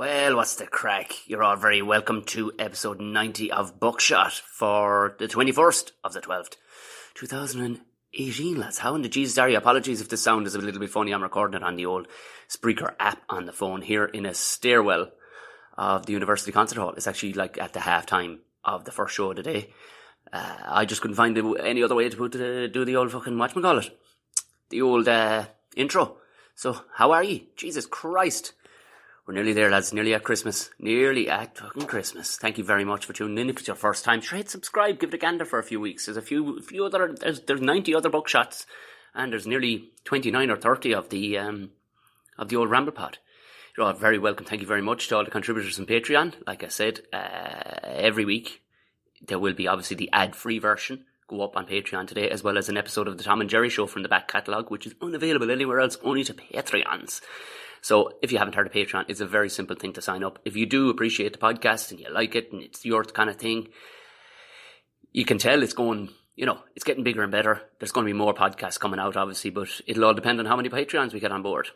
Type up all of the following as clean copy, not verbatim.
Well, what's the crack? You're all very welcome to episode 90 of Buckshot for the 21st of the 12th, 2018, lads. How in the Jesus are you? Apologies if the sound is a little bit funny. I'm recording it on the old Spreaker app on the phone here in a stairwell of the University Concert Hall. It's actually like at the half time of the first show of the day. I just couldn't find any other way to do the old fucking, whatchamacallit, the old intro. So, how are ye? Jesus Christ. We're nearly there, lads. Nearly at Christmas. Nearly at fucking Christmas. Thank you very much for tuning in. If it's your first time, try and subscribe. Give it a gander for a few weeks. There's a few other. There's 90 other Buckshots, and there's nearly 29 or 30 of the old Ramble Pod. You're all very welcome. Thank you very much to all the contributors on Patreon. Like I said, every week there will be obviously the ad-free version go up on Patreon today, as well as an episode of the Tom and Jerry Show from the back catalogue, which is unavailable anywhere else, only to Patreons. So if you haven't heard of Patreon, it's a very simple thing to sign up. If you do appreciate the podcast and you like it and it's your kind of thing, you can tell it's going, it's getting bigger and better. There's going to be more podcasts coming out, obviously, but it'll all depend on how many Patreons we get on board.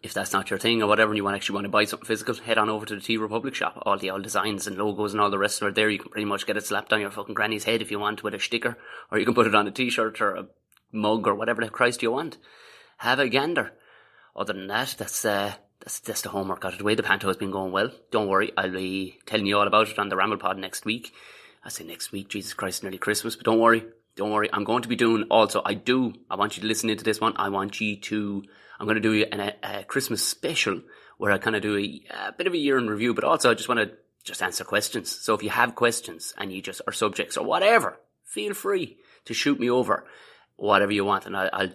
If that's not your thing or whatever, and you actually want to buy something physical, head on over to the T Republic shop. All the old designs and logos and all the rest of it there. You can pretty much get it slapped on your fucking granny's head if you want with a sticker, or you can put it on a t-shirt or a mug or whatever the Christ you want. Have a gander. Other than that, that's the homework out of the way. The panto has been going well. Don't worry, I'll be telling you all about it on the Ramble Pod next week. I say next week, Jesus Christ, nearly Christmas, but don't worry. I'm going to be doing also, I want you to listen into this one. I'm going to do a Christmas special where I kind of do a bit of a year in review, but also I just want to just answer questions. So if you have questions and you just, or subjects or whatever, feel free to shoot me over whatever you want, and I'll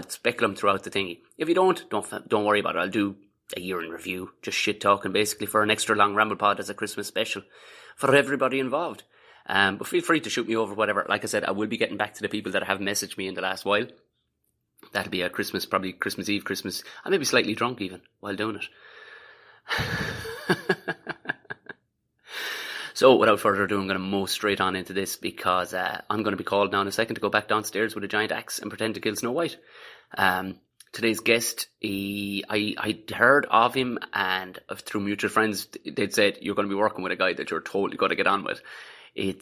speckle them throughout the thingy. If you don't worry about it. I'll do a year in review, just shit talking basically for an extra long Ramble Pod as a Christmas special for everybody involved. But feel free to shoot me over whatever. Like I said, I will be getting back to the people that have messaged me in the last while. That'll be at Christmas, probably Christmas Eve, I may be slightly drunk even while doing it. So without further ado, I'm going to mow straight on into this because I'm going to be called now in a second to go back downstairs with a giant axe and pretend to kill Snow White. Today's guest, I heard of him, and through mutual friends, they'd said, you're going to be working with a guy that you're totally going to get on with. We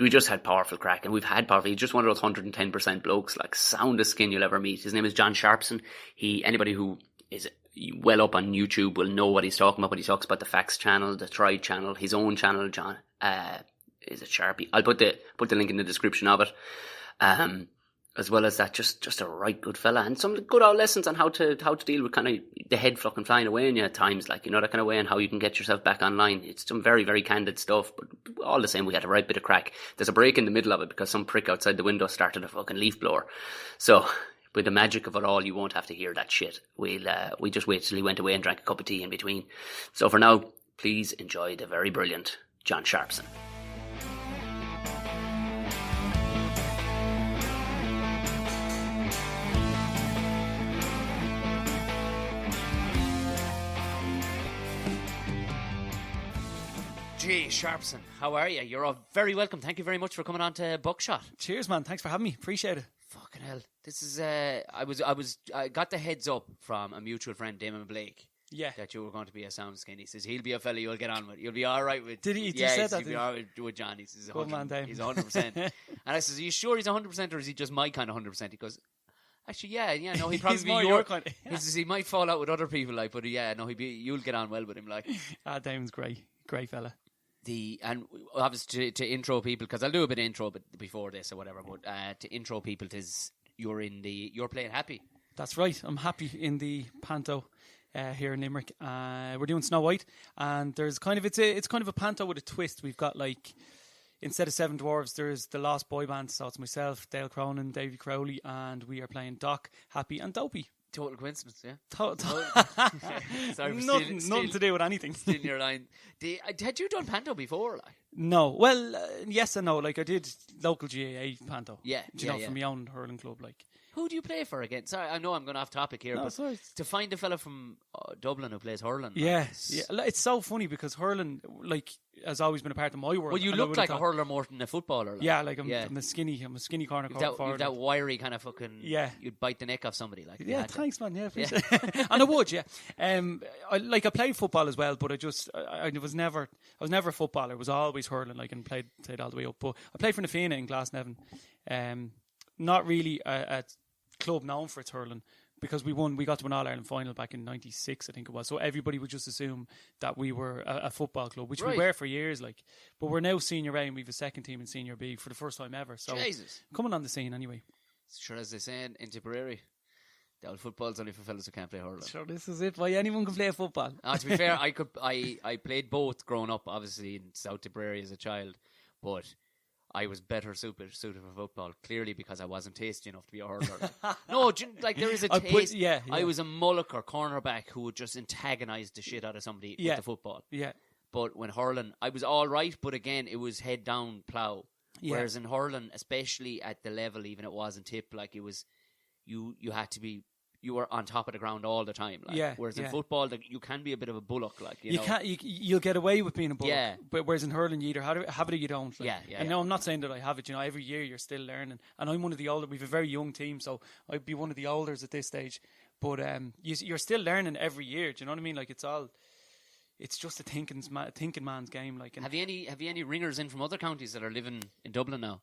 just had powerful crack, and we've had powerful. He's just one of those 110% blokes, like soundest skin you'll ever meet. His name is John Sharpson. Anybody who is well up on YouTube will know what he's talking about, but he talks about the Facts channel, the Try channel, his own channel, John, is it Sharpie? I'll put the link in the description of it. As well as that, just a right good fella, and some good old lessons on how to deal with kind of the head fucking flying away in you at times, like, that kind of way, and how you can get yourself back online. It's some very, very candid stuff, but all the same, we had a right bit of crack. There's a break in the middle of it because some prick outside the window started a fucking leaf blower. So, with the magic of it all, you won't have to hear that shit. We just wait till he went away and drank a cup of tea in between. So for now, please enjoy the very brilliant John Sharpson. Gee, Sharpson, how are you? You're all very welcome. Thank you very much for coming on to Buckshot. Cheers, man. Thanks for having me. Appreciate it. Fucking hell. This is, I got the heads up from a mutual friend, Damon Blake. Yeah. That you were going to be a sound skin. He says, he'll be a fella you'll get on with. You'll be alright with. Did he? Yeah, he said that, he'll be alright with John. He says, good man, Dave. He's 100%. And I says, are you sure he's 100% or is he just my kind of 100%? He goes, actually, yeah, no, he'd probably he's be more your kind. He says he might fall out with other people, like, but yeah, no, you'll get on well with him, like. Damon's great fella. And obviously to intro people, because I'll do a bit of intro but before this or whatever, but to intro people, you're playing Happy. That's right. I'm happy in the panto here in Limerick. We're doing Snow White, and there's it's kind of a panto with a twist. We've got, like, instead of Seven Dwarves, there's the Lost Boy Band, so it's myself, Dale Cronin, Davy Crowley, and we are playing Doc, Happy and Dopey. Total coincidence, yeah. Sorry, nothing to do with anything. Stealing your line. Had you done panto before? Like? No. Well, yes and no. Like, I did local GAA panto. Yeah. From my own hurling club. Like, who do you play for again? Sorry, I know I'm going off topic here, but sorry. To find a fella from Dublin who plays hurling. Yes. Yeah. It's so funny because hurling, like, has always been a part of my world. Well, you look like a hurler more than a footballer. Like. Yeah, like I'm a skinny corner forward. You've that wiry kind of fucking. Yeah. You'd bite the neck off somebody. Like. Yeah, thanks, man. Yeah, and I would. Yeah. I played football as well, but I was never a footballer. I was always hurling, like, and played all the way up. But I played for Na Fianna in Glasnevin. Not really a club known for its hurling, because we got to an All-Ireland final back in '96, I think it was. So everybody would just assume that we were a football club, which we were for years, like. But we're now Senior A and we have a second team in Senior B for the first time ever. So Jesus. Coming on the scene anyway. Sure, as they say in Tipperary, the old football's only for fellas who can't play hurling. Sure, this is it. Why anyone can play football. To be fair, I played both growing up, obviously in South Tipperary as a child, but I was better suited for football, clearly because I wasn't tasty enough to be a hurler. No, like there is a taste. I was a mullock or cornerback who would just antagonise the shit out of somebody with the football. Yeah. But when hurling, I was all right, but again, it was head down plough. Yeah. Whereas in hurling, especially at the level even it was in tip, like it was, you had to be. You were on top of the ground all the time. Like. Whereas in football, you can be a bit of a bullock. Like you know. You'll get away with being a bullock. Yeah. But whereas in hurling, you either have it or you don't. Like. And no, I'm not saying that I have it. You know, every year you're still learning. And I'm one of the older. We've a very young team, so I'd be one of the olders at this stage. But you're still learning every year. Do you know what I mean? Like it's just a thinking man's game. Like. And have you any ringers in from other counties that are living in Dublin now?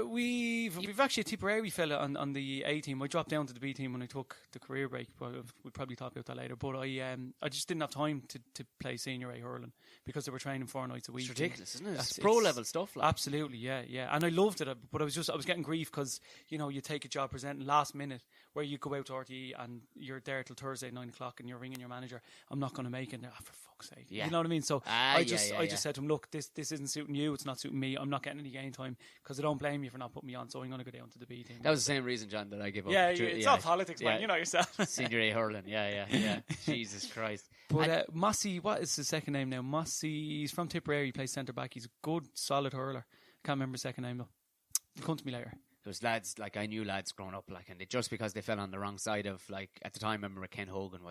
We've actually a Tipperary fella on the A team. I dropped down to the B team when I took the career break, but we'll probably talk about that later. But I just didn't have time to play Senior A hurling because they were training 4 nights a week. It's ridiculous, isn't it? It's pro level stuff. Like. Absolutely, yeah. And I loved it, but I was getting grief because you take a job presenting last minute where you go out to RTE and you're there till Thursday at 9 o'clock and you're ringing your manager. I'm not going to make it. For fuck's sake, you know what I mean? So I just said to him, look, this isn't suiting you. It's not suiting me. I'm not getting any game time. Because I don't blame you for not putting me on, so I'm going to go down to the B team. That was the same reason, John, that I gave up. Yeah, it's all politics, man. You know yourself. Senior A hurling, yeah. Jesus Christ. But Mossy, what is his second name now? Mossy, he's from Tipperary, he plays centre back. He's a good, solid hurler. I can't remember his second name though. It'll come to me later. There's lads, like I knew lads growing up, like, and just because they fell on the wrong side of, like, at the time, I remember Ken Hogan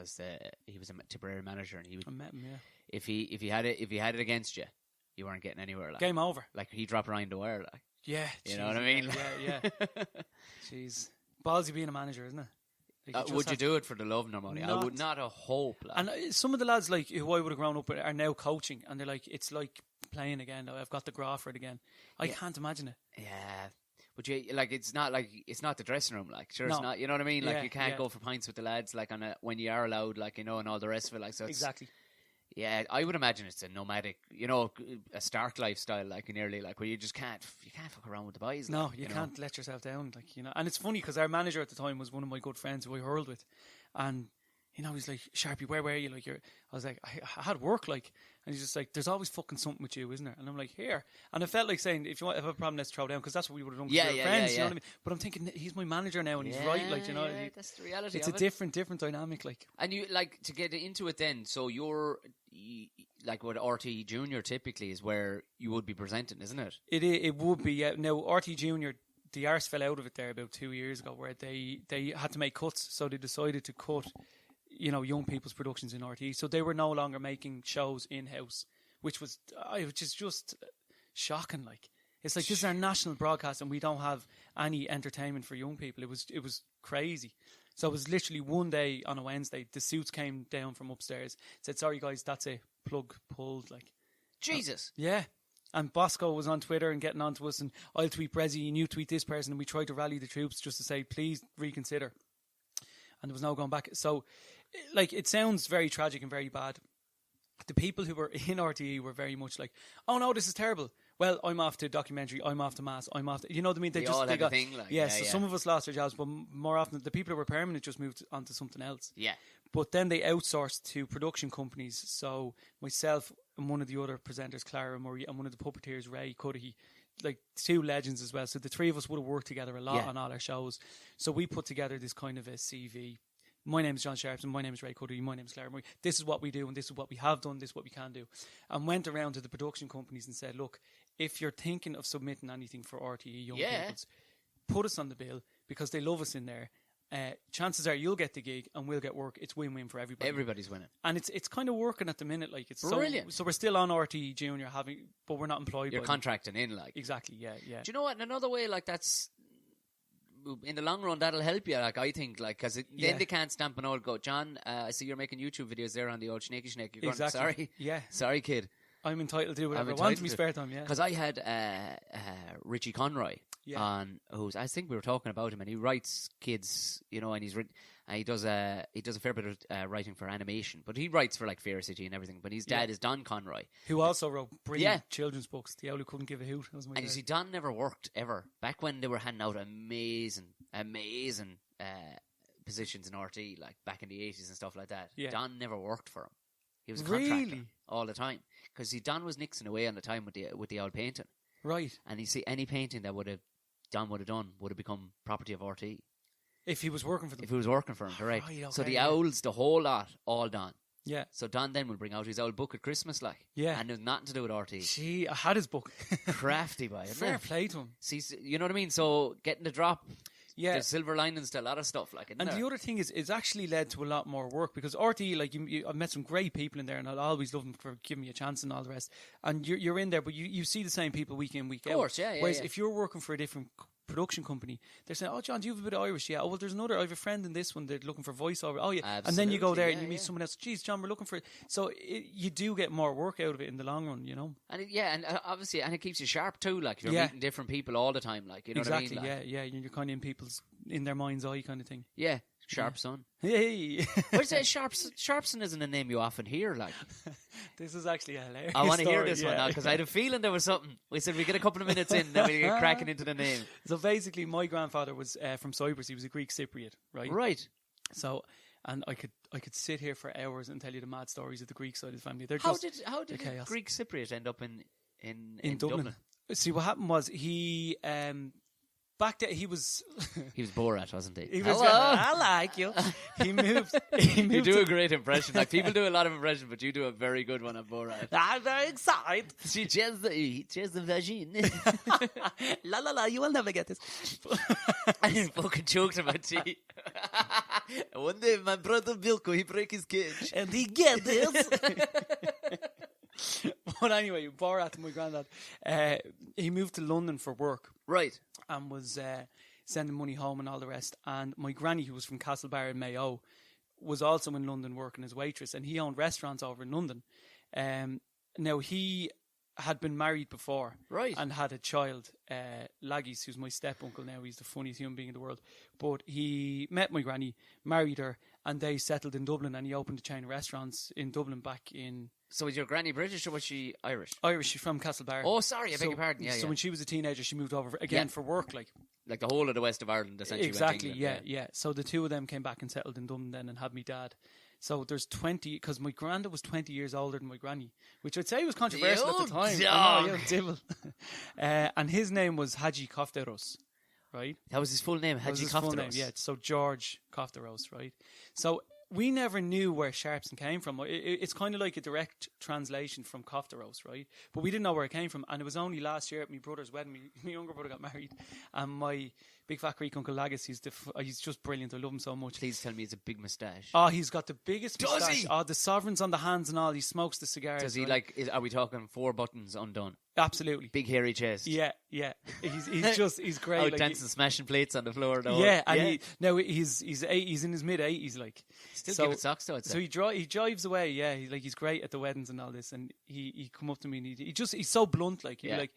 he was a Tipperary manager, and he would. I met him, yeah. If he had it against you, you weren't getting anywhere. Like. Game over. Like he dropped Ryan Dwyer, like. Yeah, you know what I mean. Yeah. Jeez, ballsy being a manager, isn't it? Like would you do it for the love nor money? I would not a hope. Like. And some of the lads like who I would have grown up with are now coaching, and they're like, it's like playing again. I've got the graft for it again. I can't imagine it. Yeah. But it's not the dressing room, like, sure, it's not, you know what I mean? Like, you can't go for pints with the lads, like, when you are allowed, like, and all the rest of it, like, so exactly. Yeah, I would imagine it's a nomadic, a Stark lifestyle, like, nearly, like, where you just can't fuck around with the boys. No, like, you can't let yourself down, like, and it's funny because our manager at the time was one of my good friends who I hurled with, and, he's like, Sharpie, where were you? Like, I was like, I had work, like, and he's just like, there's always fucking something with you, isn't there? And I'm like, here. And I felt like saying, if you have a problem, let's throw down, because that's what we would have done with our friends, you know what I mean? But I'm thinking, he's my manager now, and he's right, like, that's the reality. It's a different dynamic, like. And you, like, to get into it then, so you're, like, what RT Junior typically is where you would be presenting, isn't it? It would be, yeah. Now, RT Junior, the arse fell out of it there about 2 years ago, where they had to make cuts, so they decided to cut young people's productions in RTE. So they were no longer making shows in-house, which is just shocking. Like, it's like, this is our national broadcast and we don't have any entertainment for young people. It was crazy. So it was literally one day on a Wednesday, the suits came down from upstairs, said, sorry guys, that's a plug pulled. Like, Jesus. Yeah. And Bosco was on Twitter and getting on to us, and I'll tweet Brezzy and you tweet this person, and we tried to rally the troops just to say, please reconsider. And there was no going back. So, like, it sounds very tragic and very bad. The people who were in RTE were very much like, oh no, this is terrible. Well, I'm off to documentary, I'm off to mass, I'm off to, you know what I mean? They all had a thing, like, so some of us lost our jobs, but more often the people who were permanent just moved on to something else. Yeah. But then they outsourced to production companies. So myself and one of the other presenters, Clara Murray, and one of the puppeteers, Ray Cuddihy, like, two legends as well. So the three of us would have worked together a lot on all our shows. So we put together this kind of a CV. My name is John Sharpson, my name is Ray Cuddihy, my name is Clara Murray. This is what we do, and this is what we have done, this is what we can do. And went around to the production companies and said, look, if you're thinking of submitting anything for RTE Young People's, put us on the bill, because they love us in there. chances are you'll get the gig and we'll get work. It's win-win for everybody. Everybody's winning. And it's kind of working at the minute. Like it's Brilliant. So we're still on RTE Junior but we're not employed. You're by contracting in, like. Exactly. Yeah. Do you know what? In another way, like that's in the long run that'll help you. Like I think, like because then they can't stamp an old go. John, I see you're making YouTube videos there on the old Snaky Snake. You're going, Exactly. sorry, Yeah. Sorry, kid. I'm entitled to do whatever I want in my spare time. Yeah. Because I had Richie Conroy on, who's I think we were talking about him, and he writes kids, you know, and he does a fair bit of writing for animation, but he writes for like Fair City and everything. But his dad is Don Conroy, who also wrote brilliant children's books. The Owl Who Couldn't Give a Hoot. And you see, Don never worked ever. Back when they were handing out amazing positions in RT, like back in the 80s and stuff like that. Yeah. Don never worked for him. He was a contractor all the time. Because Don was nixing away on the time with the old painting. Right. And you see, any painting that Don would have done would have become property of RT. If he was working for them. If he was working for him, correct. Right, okay, so the owls, the whole lot, all Don. Yeah. So Don then will bring out his old book at Christmas, like. Yeah. And there's nothing to do with RT. Gee, I had his book. Crafty boy. Fair play to him. See, you know what I mean? So getting the drop. Yeah. There's silver linings to a lot of stuff, like. And the other thing is, it's actually led to a lot more work because RT, like, I've met some great people in there, and I'll always love them for giving me a chance and all the rest. And you're in there, but you see the same people week in, week out. Of course, yeah. Whereas if you're working for a different production company, they're saying, "Oh, John, do you have a bit of Irish?" Yeah. Oh, well, there's another. I have a friend in this one. They're looking for voiceover. Oh, yeah. Absolutely, and then you go there and you meet someone else. Geez, John, we're looking for. So you do get more work out of it in the long run, you know. And obviously, and it keeps you sharp too. Like you're meeting different people all the time. Like you know what I mean? Like, yeah. You're kind of in their mind's eye, kind of thing. Yeah, Sharpson. Hey, but say Sharpson isn't a name you often hear. Like this is actually a hilarious. I want to hear this one now because I had a feeling there was something. We said we get a couple of minutes in, then we get cracking into the name. So basically, my grandfather was from Cyprus. He was a Greek Cypriot, right? Right. So, and I could sit here for hours and tell you the mad stories of the Greek side of the family. How did the Greek Cypriot end up in Dublin? See, what happened was he. Back then, he was Borat, wasn't he? He was. I like you. He moved. You do a great impression. Like people do a lot of impressions, but you do a very good one of Borat. I'm very excited. She just the vagine. La la la. You will never get this. I fucking choked about tea. One day, my brother Vilko, he break his cage, and he get this. But anyway, Borat, my granddad, he moved to London for work. Right. And was sending money home and all the rest. And my granny, who was from Castlebar in Mayo, was also in London working as waitress. And he owned restaurants over in London. Now, he had been married before. Right. And had a child, Laggies, who's my step-uncle now. He's the funniest human being in the world. But he met my granny, married her, and they settled in Dublin. And he opened a chain of restaurants in Dublin back in... So was your granny British or was she Irish? Irish, she's from Castlebar. Oh, sorry, I beg your pardon. So when she was a teenager, she moved over again for work, like the whole of the west of Ireland, essentially. Exactly, yeah. So the two of them came back and settled in Dublin then and had me dad. So there's 20, because my granddad was 20 years older than my granny, which I'd say was controversial at the time. Dog. And his name was Haji Kofteros, right? That was his full name, Haji Kofteros. Yeah, so George Kofteros, right? So we never knew where Sharpson came from. It's kind of like a direct translation from Kofteros, right? But we didn't know where it came from. And it was only last year at my brother's wedding, my younger brother got married, and my big fat Greek uncle Lagis, he's just brilliant. I love him so much. Please tell me it's a big moustache. Oh, he's got the biggest moustache. Does he? Oh, the sovereigns on the hands and all. He smokes the cigars. Does he are we talking 4 buttons undone? Absolutely. Big hairy chest. Yeah. He's great. Out dancing, smashing plates on the floor. Yeah, and he's in his mid 80s, like. Still giving socks though. So he drives away. Yeah, he's great at the weddings and all this. And he come up to me and he's so blunt, like he'd be like,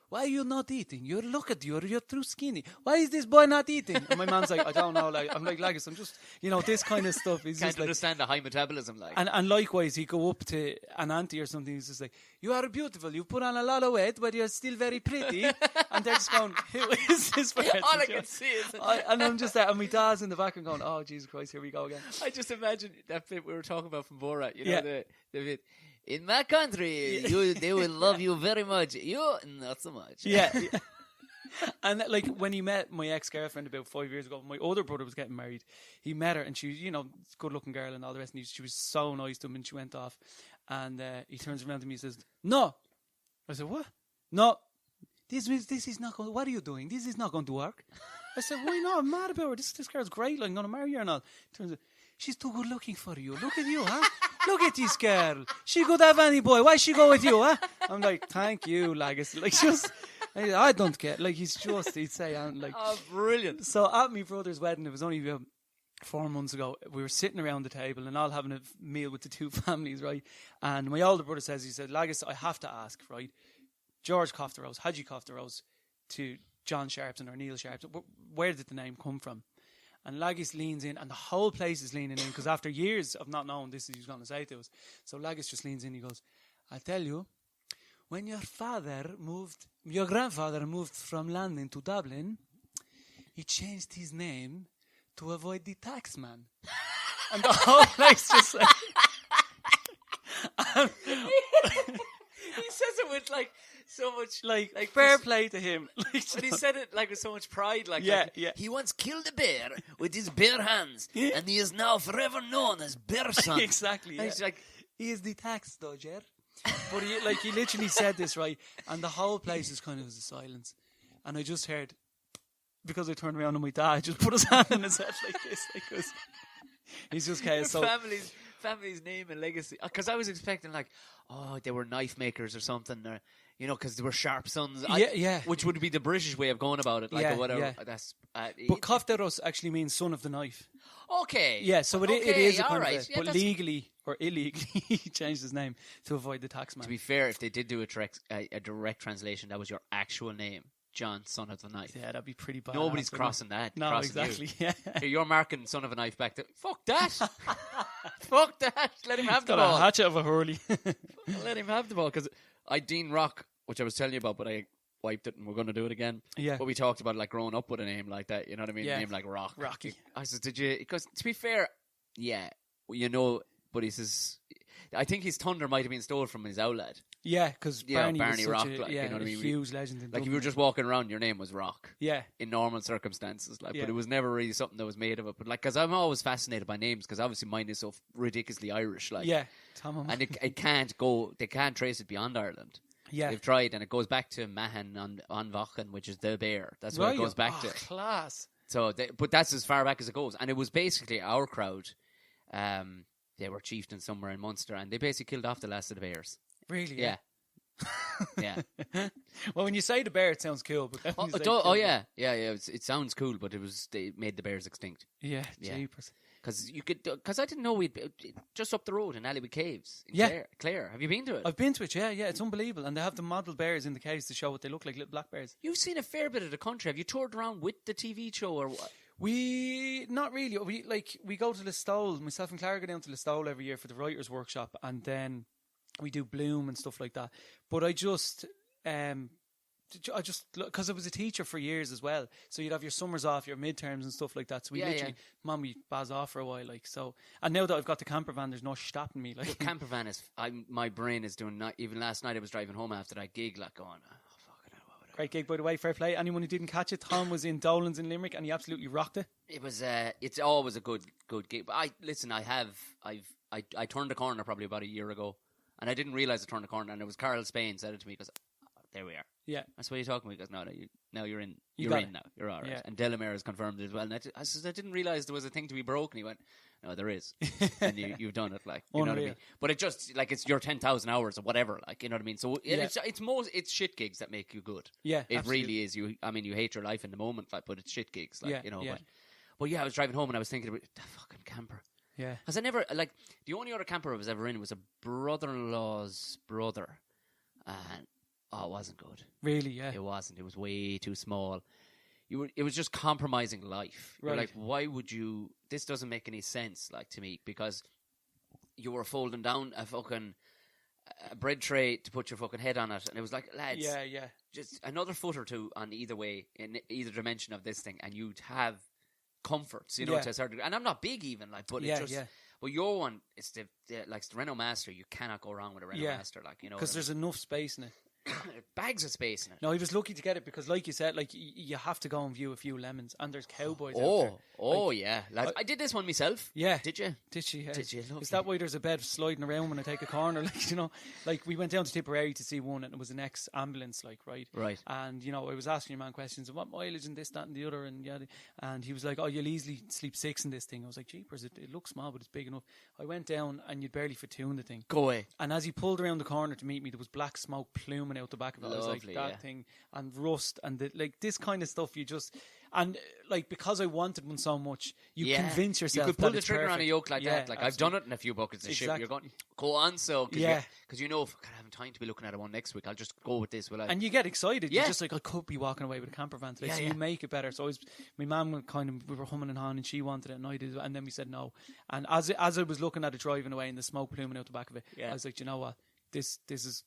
"Why are you not eating? You're too skinny. Why is this boy not eating?" And my man's like, "I don't know." Like I'm like, Lagis, I'm just, this kind of stuff. He's can't just understand the high metabolism, like. And likewise, he go up to an auntie or something. He's just like, "You are beautiful. You put on a lot of weight, but you're still very pretty." And they're just going, "Who is this person?" All I can see is, and I'm just there, and my dad's in the background going, "Oh Jesus Christ, here we go again." I just imagine that bit we were talking about from Borat. The bit. In my country, they will love you very much. You, not so much. Yeah. And like when he met my ex-girlfriend about 5 years ago, my older brother was getting married. He met her and she was, good-looking girl and all the rest. And she was so nice to him and she went off. And he turns around to me and says, "No." I said, "What?" "No. This is not going. What are you doing? This is not going to work." I said, why not? I'm mad about her. This girl's great. Like, I'm going to marry her and all. Turns out, she's too good looking for you. Look at you, huh? Look at this girl. She could have any boy. Why she go with you, huh? I'm like, thank you, Lagus. Like, just, I don't get. Like, he'd say, like, Oh, brilliant. So at my brother's wedding, it was only about 4 months ago, we were sitting around the table and all having a meal with the two families, right? And my older brother he said, Lagus, I have to ask, right? George Cofterose, Haji Cofterose to John Sharpson or Neil Sharpson, where did the name come from? And Lagus leans in, and the whole place is leaning in, because after years of not knowing this, he's going to say to us. So Lagus just leans in, he goes, I'll tell you, when your grandfather moved from London to Dublin, he changed his name to avoid the taxman. And the whole place just like... He says it with like so much like fair play to him. But he said it like with so much pride. Like, yeah, yeah. He once killed a bear with his bare hands, and he is now forever known as Bear Son. Exactly. Yeah. And he's like, he is the tax dodger. But he literally said this, right? And the whole place is kind of was a silence. And I just heard, because I turned around and my dad just put his hand on his head like this, because he's just kind of so... Family's name and legacy. Because I was expecting like, oh, they were knife makers or something, or because they were Sharpsons. Yeah. Which would be the British way of going about it, like or whatever. Yeah. That's. But Cofteros actually means son of the knife. Okay. Yeah, so it is a kind right. of but legally or illegally he changed his name to avoid the taxman. To be fair, if they did do a direct translation, that was your actual name. John, son of the knife. Yeah, that'd be pretty bad. Nobody's crossing that. No, crossing exactly. You. Yeah. You're marking son of a knife back to... Fuck that. Fuck that. Let him have the ball. Got a hatchet of a hurley. Let him have the ball. Because Dean Rock, which I was telling you about, but I wiped it and we're going to do it again. Yeah. But we talked about like growing up with a name like that. You know what I mean? Yeah. A name like Rocky. I said, did you... Because to be fair, yeah, but he says... I think his thunder might have been stolen from his outlet. Yeah, because Barney was Rock, such like, you know what I mean? Huge legend. In like Dublin. if you were just walking around, your name was Rock. Yeah. In normal circumstances, but it was never really something that was made of it. But because I'm always fascinated by names, because obviously mine is so ridiculously Irish. Tom and it can't go. They can't trace it beyond Ireland. Yeah, they've tried, and it goes back to Mahan on Vachen, which is the bear. That's what it goes back to. Class. So, but that's as far back as it goes, and it was basically our crowd. They were chieftains somewhere in Munster, and they basically killed off the last of the bears. Really? Yeah. Yeah. Well, when you say the bear, it sounds cool. But yeah. It sounds cool, but they made the bears extinct. Yeah, jeepers. Because I didn't know we'd just up the road in Alleywood Caves. In Clare. Have you been to it? I've been to it. Yeah. It's unbelievable, and they have the model bears in the caves to show what they look like, little black bears. You've seen a fair bit of the country. Have you toured around with the TV show or what? We not really. We go to Listowel. Myself and Clara go down to Listowel every year for the writers' workshop, and then we do Bloom and stuff like that. But I just because I was a teacher for years as well, so you'd have your summers off, your midterms and stuff like that. So we Mum, we baz off for a while, like so. And now that I've got the camper van, there's no stopping me. Like the camper van is, my brain is doing. Even last night, I was driving home after that gig, like going. Great gig, by the way. Fair play. Anyone who didn't catch it, Tom was in Dolan's in Limerick, and he absolutely rocked it. It was. It's always a good gig. But I turned the corner probably about a year ago, and I didn't realize I turned the corner. And it was Carl Spain said it to me because there we are. Yeah, that's what you're talking about. Because now you're in. You're in now. You're all right. Yeah. And Delamere has confirmed it as well. And I said I didn't realize there was a thing to be broken. He went, no, there is, and you've done it. Like you know what I mean. But it just like it's your 10,000 hours or whatever. Like you know what I mean. So it's shit gigs that make you good. Yeah, it absolutely. really is. You hate your life in the moment, like, but it's shit gigs. Like But I was driving home and I was thinking about the fucking camper. Yeah, because I never the only other camper I was ever in was a brother-in-law's brother, and it wasn't good. Really? Yeah, it wasn't. It was way too small. It was just compromising life. Right. You're like, why would you? This doesn't make any sense, like to me, because you were folding down a fucking bread tray to put your fucking head on it, and it was like, lads, just another foot or two on either way in either dimension of this thing, and you'd have comforts, to a certain degree. And I'm not big even, like, but it just. But your one, it's the Renault Master. You cannot go wrong with a Renault Master, like because there's enough space in it. bags of space in it. No, he was lucky to get it because, like you said, like you have to go and view a few lemons, and there's cowboys. out there. Yeah, lads. I did this one myself. Yeah. Did you? Did she? Yeah. Did you? Is that why there's a bed sliding around when I take a corner? Like, you know, like we went down to Tipperary to see one, and it was an ex-ambulance, like, right? Right. And, you know, I was asking your man questions of what mileage and this, that, and the other, and yeah. And he was like, "Oh, you'll easily sleep 6 in this thing." I was like, "Jeepers, it looks small, but it's big enough." I went down, and you'd barely fit 2 in the thing. Go away. And as he pulled around the corner to meet me, there was black smoke pluming out the back of it. I was like, Lovely, that yeah. thing, and rust, and like this kind of stuff. You just, and like, because I wanted one so much, you convince yourself you could pull that the it's trigger on a perfect. yoke like Yeah, that. Like I've done it in a few buckets of shit. Exactly. You're going, go on, so because Yeah. you know, if I haven't time to be looking at one next week, I'll just go with this. Will I? And you get excited. Yeah. You're just like, I could be walking away with a camper van today. So you make it better. So I was, my mum we were humming and hawing, and she wanted it, and I did, and then we said no. And as I was looking at it driving away, and the smoke pluming out the back of it, I was like, you know what, this is,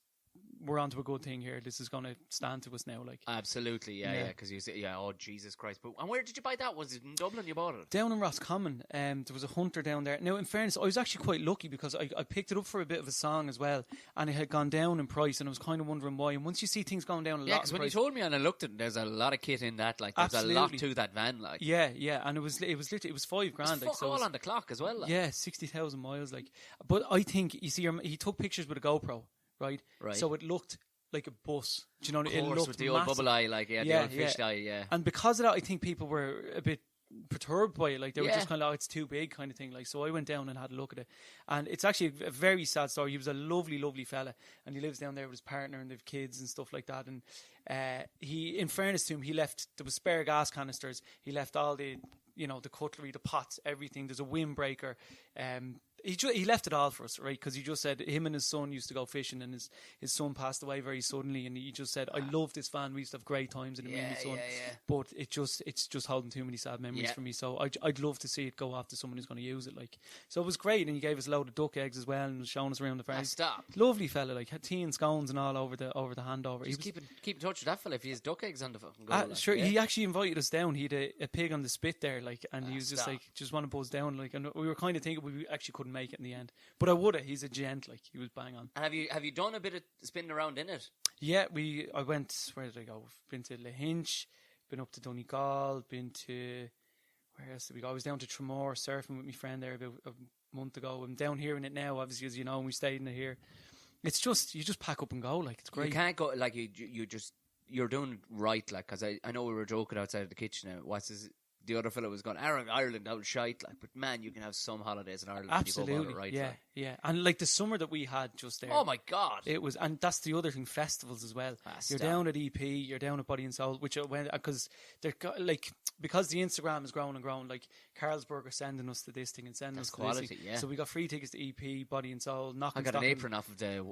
we're onto a good thing here. This is going to stand to us now. Like, Absolutely, yeah. Because you say, oh Jesus Christ! But and where did you buy that? Was it in Dublin? You bought it down in Roscommon. There was a hunter down there. Now, in fairness, I was actually quite lucky because I picked it up for a bit of a song as well, and it had gone down in price, and I was kind of wondering why. And once you see things going down a lot, because when you told me and I looked at it, there's a lot of kit in that. Like there's a lot to that van. Like yeah, and it was literally, it was $5,000. it's like, fuck all on the clock as well. Like. Yeah, 60,000 miles. Like, but I think you see, he took pictures with a GoPro, right? So it looked like a bus. Do you know? Of It course, looked with the massive. old bubble eye, like the old fish eye, yeah. And because of that, I think people were a bit perturbed by it. Like they were just kind of, oh, it's too big, kind of thing. Like, so I went down and had a look at it, and it's actually a very sad story. He was a lovely, lovely fella, and he lives down there with his partner and they have kids and stuff like that. And he, in fairness to him, he left, there was spare gas canisters. He left all the, you know, the cutlery, the pots, everything. There's a windbreaker. He left it all for us, right? Because he just said him and his son used to go fishing, and his son passed away very suddenly, and he just said, "I love this van. We used to have great times in it, me and my son, but it's just holding too many sad memories for me. So I'd love to see it go off to someone who's going to use it, like." So it was great, and he gave us a load of duck eggs as well, and was showing us around the farm. Stop. Lovely fella, like had tea and scones and all over the handover. Just keep in touch with that fella if he has duck eggs on the fucking go. Like, sure, he actually invited us down. He had a pig on the spit there, like, and he was just like, just want to buzz down, like, and we were kind of thinking we actually couldn't make it in the end, but I would have. He's a gent, like, he was bang on. And have you done a bit of spinning around in it? Yeah, I went, where did I go? Been to Lahinch, been up to Donegal, been to, where else did we go? I was down to Tremor surfing with my friend there about a month ago. I'm down here in it now, obviously, as you know, and we stayed in it here. It's just, you just pack up and go, like, it's great. You can't go, like, you're doing it right, like, because I know we were joking outside of the kitchen now. The other fellow was going, Ireland, that was shite, like, but man, you can have some holidays in Ireland. Absolutely, when you go about it right, yeah, like. yeah. And like the summer that we had just there. Oh my God. It was, and that's the other thing, festivals as well. You're down at EP, you're down at Body and Soul, which because they're like, because the Instagram is growing and growing, like Carlsberg are sending us to this thing and sending us to quality, this thing. yeah. So we got free tickets to EP, Body and Soul. I got an apron off of the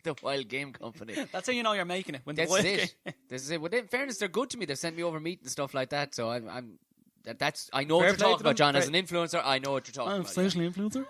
the Wild Game Company. That's how you know you're making it. When That's the Wild it. Game. This is it. Well, in fairness, they're good to me. They've sent me over meat and stuff like that. So that's I know what you're talking about, John. As an influencer, I know what you're talking about. I'm socially influencer.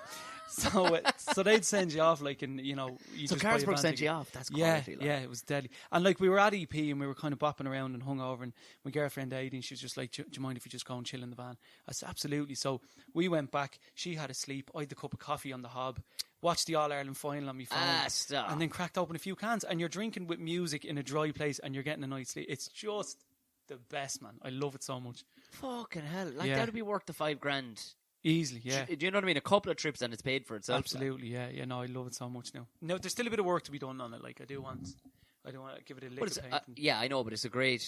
So they'd send you off, like, and you know, you so just buy a Carlsberg van sent ticket. you off. That's quality. Yeah, like. yeah, it was deadly. And like we were at EP and we were kind of bopping around and hung over, and my girlfriend Aidan, she was just like, do you mind if you just go and chill in the van? I said, absolutely. So we went back. She had a sleep. I had a cup of coffee on the hob. Watched the All Ireland final on my phone, stop. and then cracked open a few cans. And you're drinking with music in a dry place, and you're getting a night's sleep. It's just the best, man. I love it so much. Fucking hell! Like that'd be worth the $5,000 easily. Yeah. Do you know what I mean? A couple of trips and it's paid for itself. Absolutely. Yeah. Yeah. No, I love it so much now. No, there's still a bit of work to be done on it. Like I do want to give it a lick of paint. Yeah, I know, but it's a great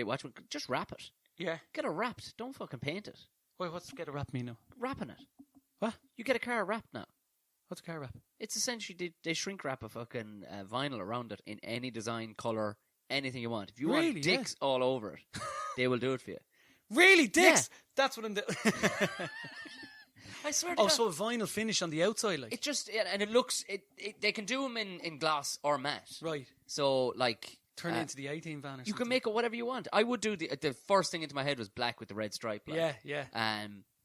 watch. Just wrap it. Yeah. Get it wrapped. Don't fucking paint it. Wait, what's get a wrap mean now? Wrapping it. What? You get a car wrapped now. What's a car wrap? It's essentially they shrink wrap a fucking vinyl around it in any design, colour, anything you want. If you want dicks all over it, they will do it for you. Really, dicks? Yeah. That's what I'm doing. I swear to God. So a vinyl finish on the outside, like? It just, and it looks, they can do them in glass or matte. Right. So, like... Turn it into the 18 van or something. You can make it whatever you want. I would do the first thing into my head was black with the red stripe. Like. Yeah.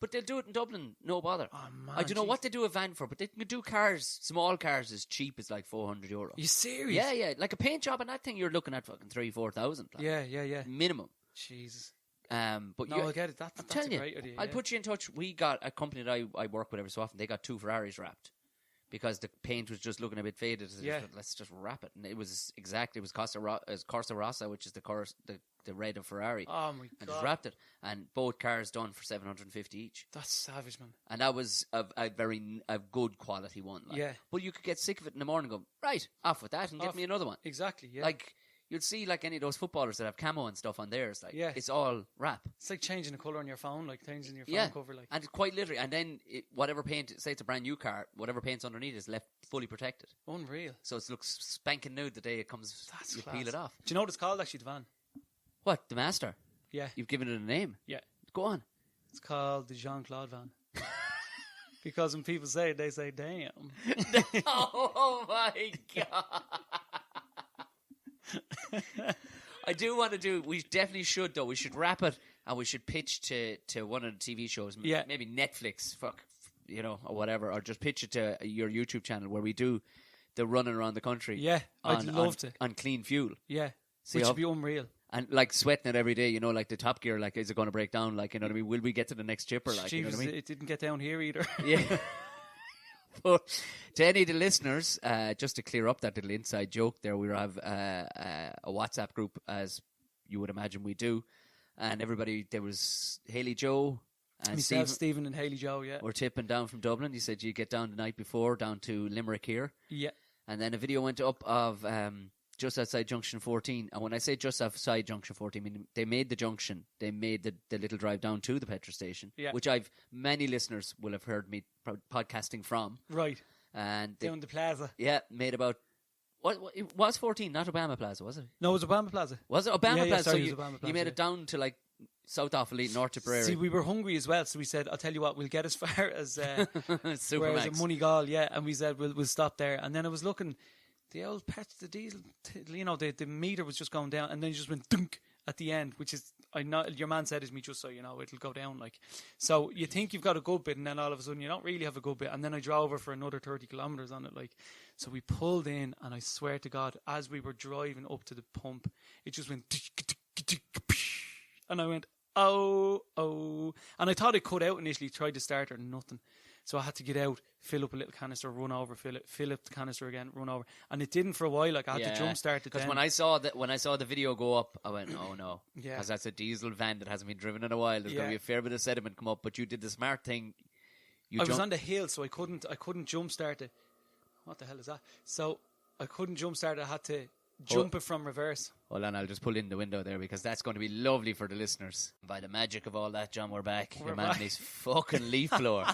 But they'll do it in Dublin, no bother. Oh, man, I don't know what they do a van for, but they can do cars, small cars as cheap as like €400. You serious? Yeah. Like a paint job and that thing, you're looking at fucking 3,000-4,000. Like, Yeah. minimum. Jesus. But no, I get it. That's telling a great idea. I'll put you in touch. We got a company that I work with every so often. They got 2 Ferraris wrapped. because the paint was just looking a bit faded. So let's just wrap it. And it was Corsa Rossa, which is the red of Ferrari. Oh my God. And just wrapped it. And both cars done for 750 each. That's savage, man. And that was a good quality one. Like. Yeah. But you could get sick of it in the morning and go, right, off with that and get me another one. Exactly, yeah. Like, you'll see like any of those footballers that have camo and stuff on theirs. Like, it's all wrap. It's like changing the colour on your phone, like changing your phone cover. Like. And quite literally. And then whatever paint, say it's a brand new car, whatever paint's underneath is left fully protected. Unreal. So it looks spanking new the day it comes, you peel it off. Do you know what it's called actually, the van? What, the Master? Yeah. You've given it a name? Yeah. Go on. It's called the Jean-Claude van. Because when people say it, they say, damn. Oh my God. I do want to we definitely should though. We should wrap it and we should pitch to one of the TV shows. Yeah. Maybe Netflix, or whatever, or just pitch it to your YouTube channel where we do the running around the country. Yeah, I'd love to. On clean fuel. Yeah, which would be unreal. And like sweating it every day, like the Top Gear, like is it going to break down? Like, you know what I mean? Will we get to the next chipper? Like, you know what I mean? It didn't get down here either. Yeah. But to any of the listeners, just to clear up that little inside joke there, we have a WhatsApp group, as you would imagine we do. And everybody, there was Haley Joe and myself, Stephen and Haley Joe, yeah. We're tipping down from Dublin. You said you get down the night before, down to Limerick here. Yeah. And then a video went up of just outside Junction 14. And when I say just outside Junction 14, I mean they made the junction. They made the little drive down to the petrol station, which many listeners will have heard me podcasting from. Right. And down the plaza. Yeah, made about... What it was 14, not Obama Plaza, was it? No, it was Obama Plaza. Was it Obama Plaza? Sorry, so Obama Plaza, you made it down to like South Offaly, North Tipperary. See, we were hungry as well, so we said, I'll tell you what, we'll get as far as Supermax. Moneygall, and we said we'll stop there. And then I was looking, the old the diesel, the meter was just going down, and then it just went dunk at the end, which is, I know your man said to me, just so you know, it'll go down like. So you think you've got a good bit, and then all of a sudden you don't really have a good bit. And then I drove over for another 30 kilometres on it, like. So we pulled in, and I swear to God, as we were driving up to the pump, it just went, and I went, oh. And I thought it cut out initially, tried to start it, nothing. So I had to get out, fill up a little canister, run over, fill up the canister again, run over. And it didn't for a while, like I had to jump start it. Because when I saw the video go up, I went, oh no. Yeah. Because that's a diesel van that hasn't been driven in a while. There's going to be a fair bit of sediment come up. But you did the smart thing. I was on the hill, so I couldn't jump start it. What the hell is that? So I couldn't jump start it. I had to jump it from reverse. Hold on, I'll just pull in the window there because that's going to be lovely for the listeners. By the magic of all that, John, we're back. Your man and his fucking leaf blower.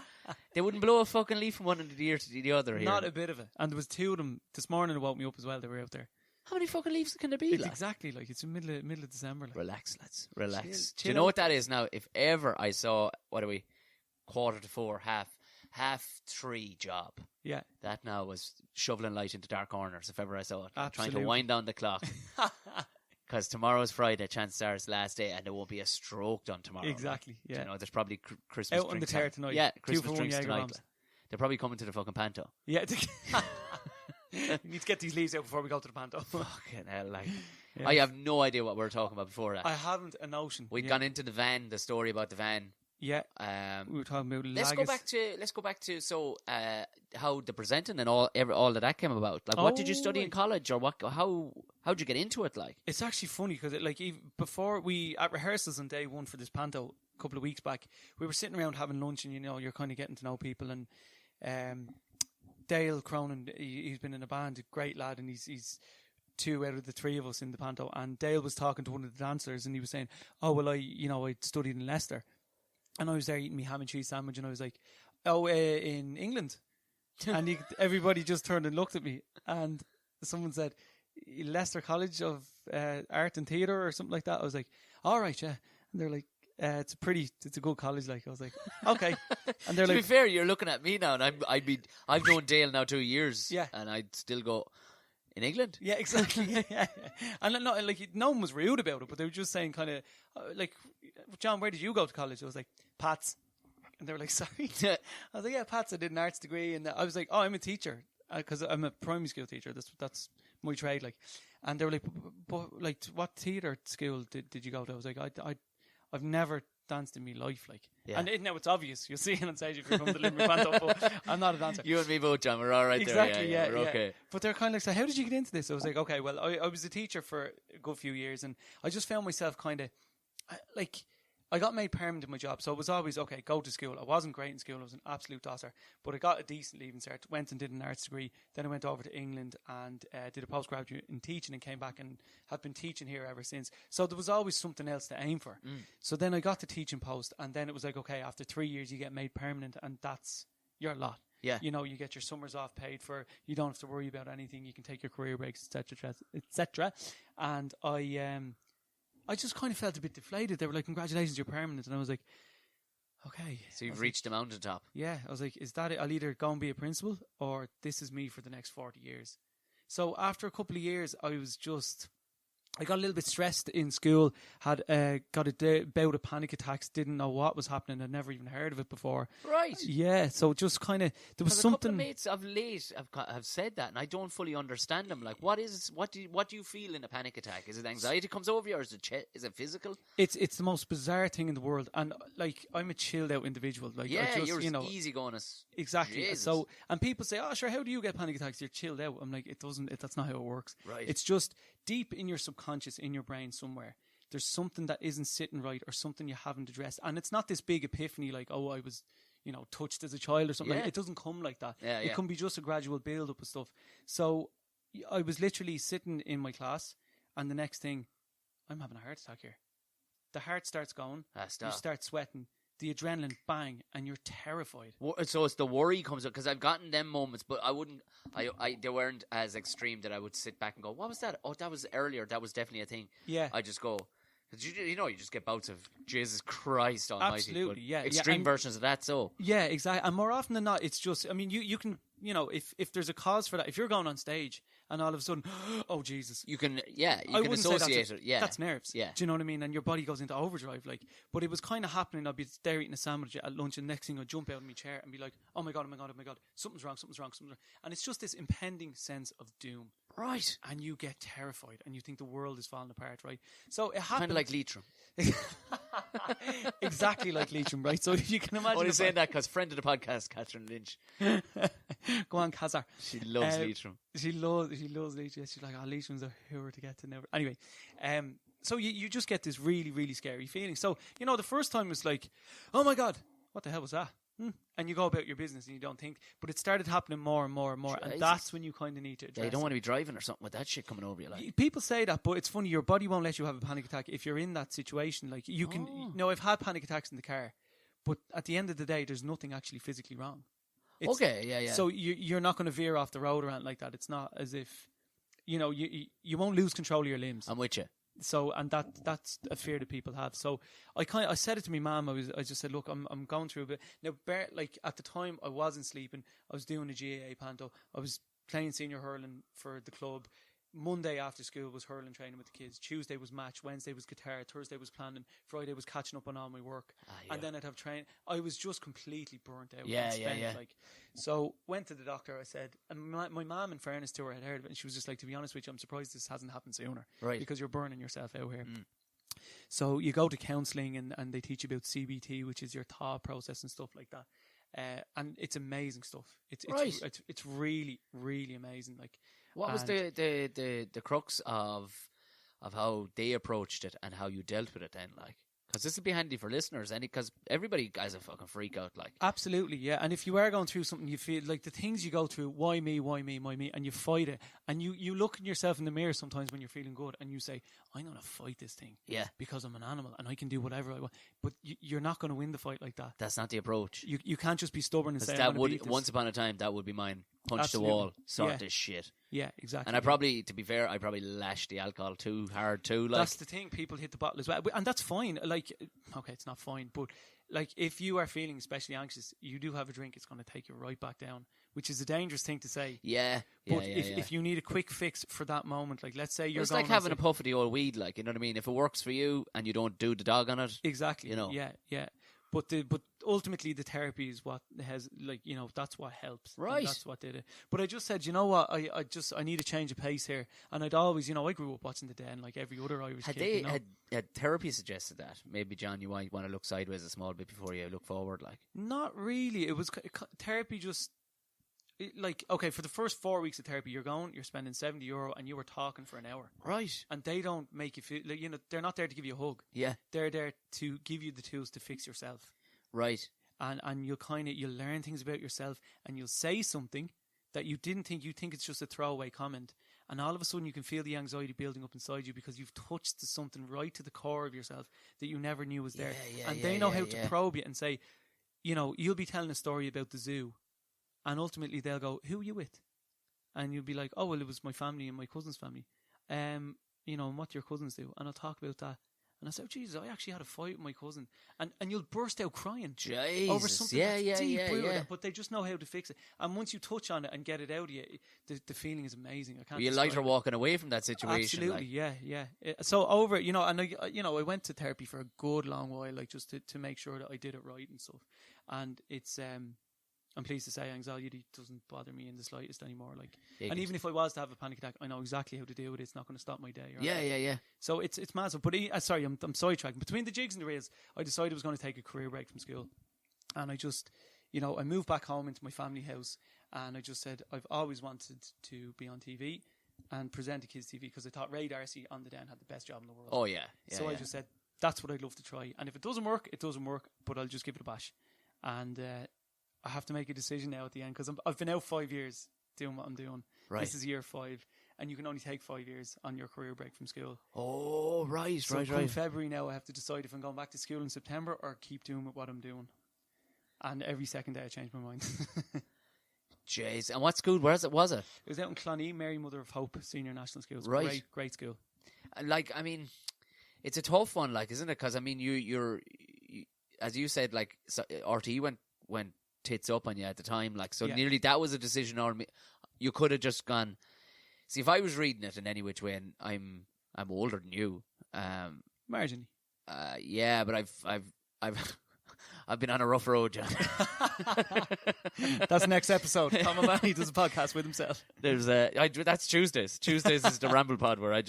They wouldn't blow a fucking leaf from one end of the ear to the other here. Not a bit of it. And there was two of them this morning that woke me up as well. They were out there. How many fucking leaves can there be? It's exactly like it's in middle of December. Like. Relax, lads. Relax. Chill Do you know what that is now? If ever I saw, 4:45, half 3 job. Yeah. That now was shoveling light into dark corners if ever I saw it. Absolutely. Trying to wind down the clock. Because tomorrow's Friday, chances are it's last day, and there won't be a stroke done tomorrow. Exactly, yeah. You know, there's probably Christmas out on the tear tonight. Yeah, Christmas 2 for drinks 1 tonight. bombs. They're probably coming to the fucking panto. Yeah. You need to get these leaves out before we go to the panto. Fucking hell, like. Yeah. I have no idea what we were talking about before that. I haven't a notion. We'd gone into the van, the story about the van. Yeah. We were talking about Let's go back to how the presenting and all that came about. Like, what did you study in college, or how'd you get into it? Like, it's actually funny because before we at rehearsals on day one for this panto a couple of weeks back, we were sitting around having lunch, and you're kind of getting to know people. And Dale Cronin, he's been in a band, a great lad, and he's 2 out of the 3 of us in the panto. And Dale was talking to one of the dancers, and he was saying, "Oh well, I studied in Leicester." And I was there eating my ham and cheese sandwich, and I was like, "Oh, in England." And everybody just turned and looked at me, and someone said, "Leicester College of Art and Theatre," or something like that. I was like, "All right, yeah." And they're like, "It's a good college." Like, I was like, "Okay." And they're to like, be fair, you're looking at me now, and I've known Dale now 2 years, yeah, and I'd still go. In England? Yeah, exactly. Yeah. And no one was rude about it, but they were just saying kind of, like, "John, where did you go to college?" I was like, "Pats." And they were like, "Sorry?" I was like, "Yeah, Pats. I did an arts degree." And I was like, "Oh, I'm a teacher," because I'm a primary school teacher. That's my trade. Like, and they were like, "But like, what theatre school did you go to?" I was like, I've never danced in my life, like. Yeah. And now it's obvious. You'll see it on stage if you're from the Limerick Panto, but I'm not a dancer. You and me both, John. We're all right Exactly, there. We're okay. But they're kind of like, so how did you get into this? I was like, okay, well, I was a teacher for a good few years, and I just found myself kind of, like, I got made permanent in my job, so it was always, okay, go to school. I wasn't great in school, I was an absolute tosser, but I got a decent leaving cert, went and did an arts degree, then I went over to England and did a postgraduate in teaching and came back and have been teaching here ever since. So there was always something else to aim for. So then I got the teaching post, and then it was like, okay, after 3 years you get made permanent, and that's your lot. Yeah. You know, you get your summers off paid for, you don't have to worry about anything, you can take your career breaks, etc., etc. And I just kind of felt a bit deflated. They were like, congratulations, you're permanent. And I was like, okay. So you've reached the mountaintop. Yeah. I was like, is that it? I'll either go and be a principal or this is me for the next 40 years. So after a couple of years, I got a little bit stressed in school, got a bout of panic attacks, didn't know what was happening, I'd never even heard of it before. Right. Yeah, so just kind of, there was something... A couple of mates of late have said that, and I don't fully understand them. Like, what do you feel in a panic attack? Is it anxiety comes over you, or is it physical? It's the most bizarre thing in the world, and like, I'm a chilled out individual. Like, yeah, you're easy going as exactly. Jesus. So, and people say, "Oh, sure, how do you get panic attacks? You're chilled out." I'm like, that's not how it works. Right. It's just deep in your subconscious, in your brain somewhere. There's something that isn't sitting right, or something you haven't addressed, and it's not this big epiphany like, oh, I was, touched as a child or something. Like, it doesn't come like that. Yeah, it can be just a gradual build up of stuff. So I was literally sitting in my class, and the next thing, I'm having a heart attack here. The heart starts going. You start sweating. The adrenaline, bang, and you're terrified. So it's the worry comes up, because I've gotten them moments, but they weren't as extreme that I would sit back and go, what was that? Oh, that was earlier. That was definitely a thing. Yeah. I just go, you just get bouts of Jesus Christ Almighty. Absolutely, yeah. Extreme versions of that, so. Yeah, exactly. And more often than not, it's just, I mean, you can, if there's a cause for that, if you're going on stage and all of a sudden, oh Jesus, you can associate it. Yeah, that's nerves. Yeah, do you know what I mean? And your body goes into overdrive. Like, but it was kind of happening. I'd be there eating a sandwich at lunch, and next thing I'd jump out of my chair and be like, oh my god, something's wrong. And it's just this impending sense of doom. Right. And you get terrified, and you think the world is falling apart. Right. So it happened. Kind of like Leitrim. Exactly like Leitrim, right? So if you can imagine. Only saying that because friend of the podcast, Catherine Lynch. Go on, Kazar. She loves Leitrim. She loves Leitrim. She's like, Leitrim's a hooer to get to never. Anyway, so you just get this really, really scary feeling. So, the first time was like, oh my God, what the hell was that? And you go about your business and you don't think, but it started happening more and more and more, and that's when you kind of need to address. Yeah, you don't want to be driving or something with that shit coming over you. Like, people say that, but it's funny. Your body won't let you have a panic attack if you're in that situation. Like, you can. I've had panic attacks in the car, but at the end of the day, there's nothing actually physically wrong. Okay, yeah. So you're not going to veer off the road or anything like that. It's not as if, you won't lose control of your limbs. I'm with you. So, and that's a fear that people have. So I said it to my mum. I just said, look, I'm going through a bit now. Like, at the time, I wasn't sleeping. I was doing a GAA panto. I was playing senior hurling for the club. Monday after school was hurling training with the kids. Tuesday was match. Wednesday was guitar. Thursday was planning. Friday was catching up on all my work. And then I'd have training. I was just completely burnt out. Yeah. Like, so went to the doctor. I said, and my mum, in fairness to her, had heard of it, and she was just like, to be honest with you, I'm surprised this hasn't happened sooner. Right. Because you're burning yourself out here. So you go to counselling, and they teach you about CBT, which is your thought process and stuff like that. And it's amazing stuff. It's really, really amazing. Like, what was the crux of how they approached it and how you dealt with it then? Like, because this would be handy for listeners, because everybody has a fucking freak out. Like, absolutely, yeah. And if you are going through something, you feel like the things you go through, why me, and you fight it, and you look at yourself in the mirror sometimes when you're feeling good, and you say, I'm going to fight this thing, because I'm an animal and I can do whatever I want. But you're not going to win the fight like that. That's not the approach. You can't just be stubborn and say, that would once upon a time that would be mine. Punch Absolutely. The wall, sort this shit. Yeah, exactly. And I probably, to be fair, I probably lashed the alcohol too hard too. Like, that's the thing. People hit the bottle as well, and that's fine. Like, okay, it's not fine, but like, if you are feeling especially anxious, you do have a drink, it's going to take you right back down, which is a dangerous thing to say. Yeah. But if you need a quick fix for that moment, like, let's say it's like having a puff of the old weed, like, you know what I mean? If it works for you and you don't do the dog on it, exactly. Yeah. But ultimately the therapy is what has, like, you know, that's what helps. Right. And that's what did it. But I just said, you know what, I need a change of pace here. And I'd always, you know, I grew up watching The Den like every other Irish Had kid. they you know? had therapy suggested that? Maybe, John, you might want to look sideways a small bit before you look forward. Like, Not really. It was therapy. Just like, okay, for the first 4 weeks of therapy, you're spending €70, and you were talking for an hour. right? And they don't make you feel like, you know, they're not there to give you a hug. Yeah, They're there to give you the tools to fix yourself. right. And you'll learn things about yourself, and you'll say something that you didn't think. You think it's just a throwaway comment, and all of a sudden you can feel the anxiety building up inside you because you've touched something right to the core of yourself that you never knew was there. And they know how to probe you and say, you know, you'll be telling a story about the zoo, and ultimately they'll go, "Who are you with?" And you'll be like, "Oh, well, it was my family and my cousin's family." You know, and what do your cousins do? And I'll talk about that. And I said, "Oh, Jesus, I actually had a fight with my cousin." And you'll burst out crying Jesus. over something Yeah, that's yeah, deep, yeah, real, yeah. but they just know how to fix it. And once you touch on it and get it out of you, the feeling is amazing. I can't Were you describe lighter it. walking away from that situation? Absolutely, Like, yeah. So over, you know, and I went to therapy for a good long while, like just to make sure that I did it right and stuff. And it's I'm pleased to say anxiety doesn't bother me in the slightest anymore. Like, and even if I was to have a panic attack, I know exactly how to deal with it. It's not going to stop my day. yeah. So it's massive. But sorry, I'm sidetracking. Between the jigs and the reels, I decided I was going to take a career break from school, and I just, you know, I moved back home into my family house, and I just said I've always wanted to be on TV and present a kids' TV because I thought Ray Darcy on the Den had the best job in the world. Oh yeah. So I just said that's what I'd love to try, and if it doesn't work, it doesn't work. But I'll just give it a bash, and I have to make a decision now at the end because I've been out 5 years doing what I'm doing. Right. This is year 5, and you can only take 5 years on your career break from school. Oh, right, So right, come right. February now, I have to decide if I'm going back to school in September or keep doing what I'm doing. And every second day I change my mind. Jeez, and what school was it? It was out in Clonee, Mary Mother of Hope Senior National School. It's Right. Great school. Like, I mean, it's a tough one, like, isn't it? Because I mean, you're as you said, like, so RTE went tits up on you at the time, like, so nearly that was a decision, or you could have just gone. See, if I was reading it in any which way, and I'm older than you, Marginally. yeah, but I've I've been on a rough road, John. That's next episode. Tom O'Malley does a podcast with himself. That's Tuesdays. Tuesdays is the Ramble Pod where I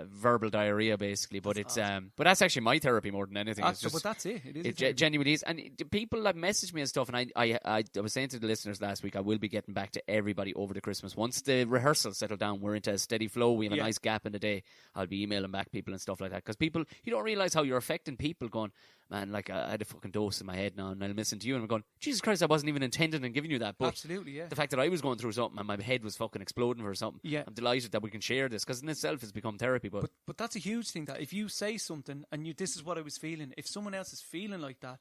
verbal diarrhea basically, but it's but that's actually my therapy more than anything. It's just, but that's it. It is. It genuinely is, and people have messaged me and stuff. And I was saying to the listeners last week, I will be getting back to everybody over the Christmas once the rehearsals settle down. We're into a steady flow. We have a nice gap in the day. I'll be emailing back people and stuff like that because people, you don't realize how you're affecting people. Going, man, like I had a fucking dose in my head now, and I'm listening to you, and I'm going, Jesus Christ, I wasn't even intending on giving you that. But absolutely, yeah. The fact that I was going through something and my head was fucking exploding for something. Yeah. I'm delighted that we can share this because in itself has become therapy. But that's a huge thing, that if you say something and this is what I was feeling, if someone else is feeling like that,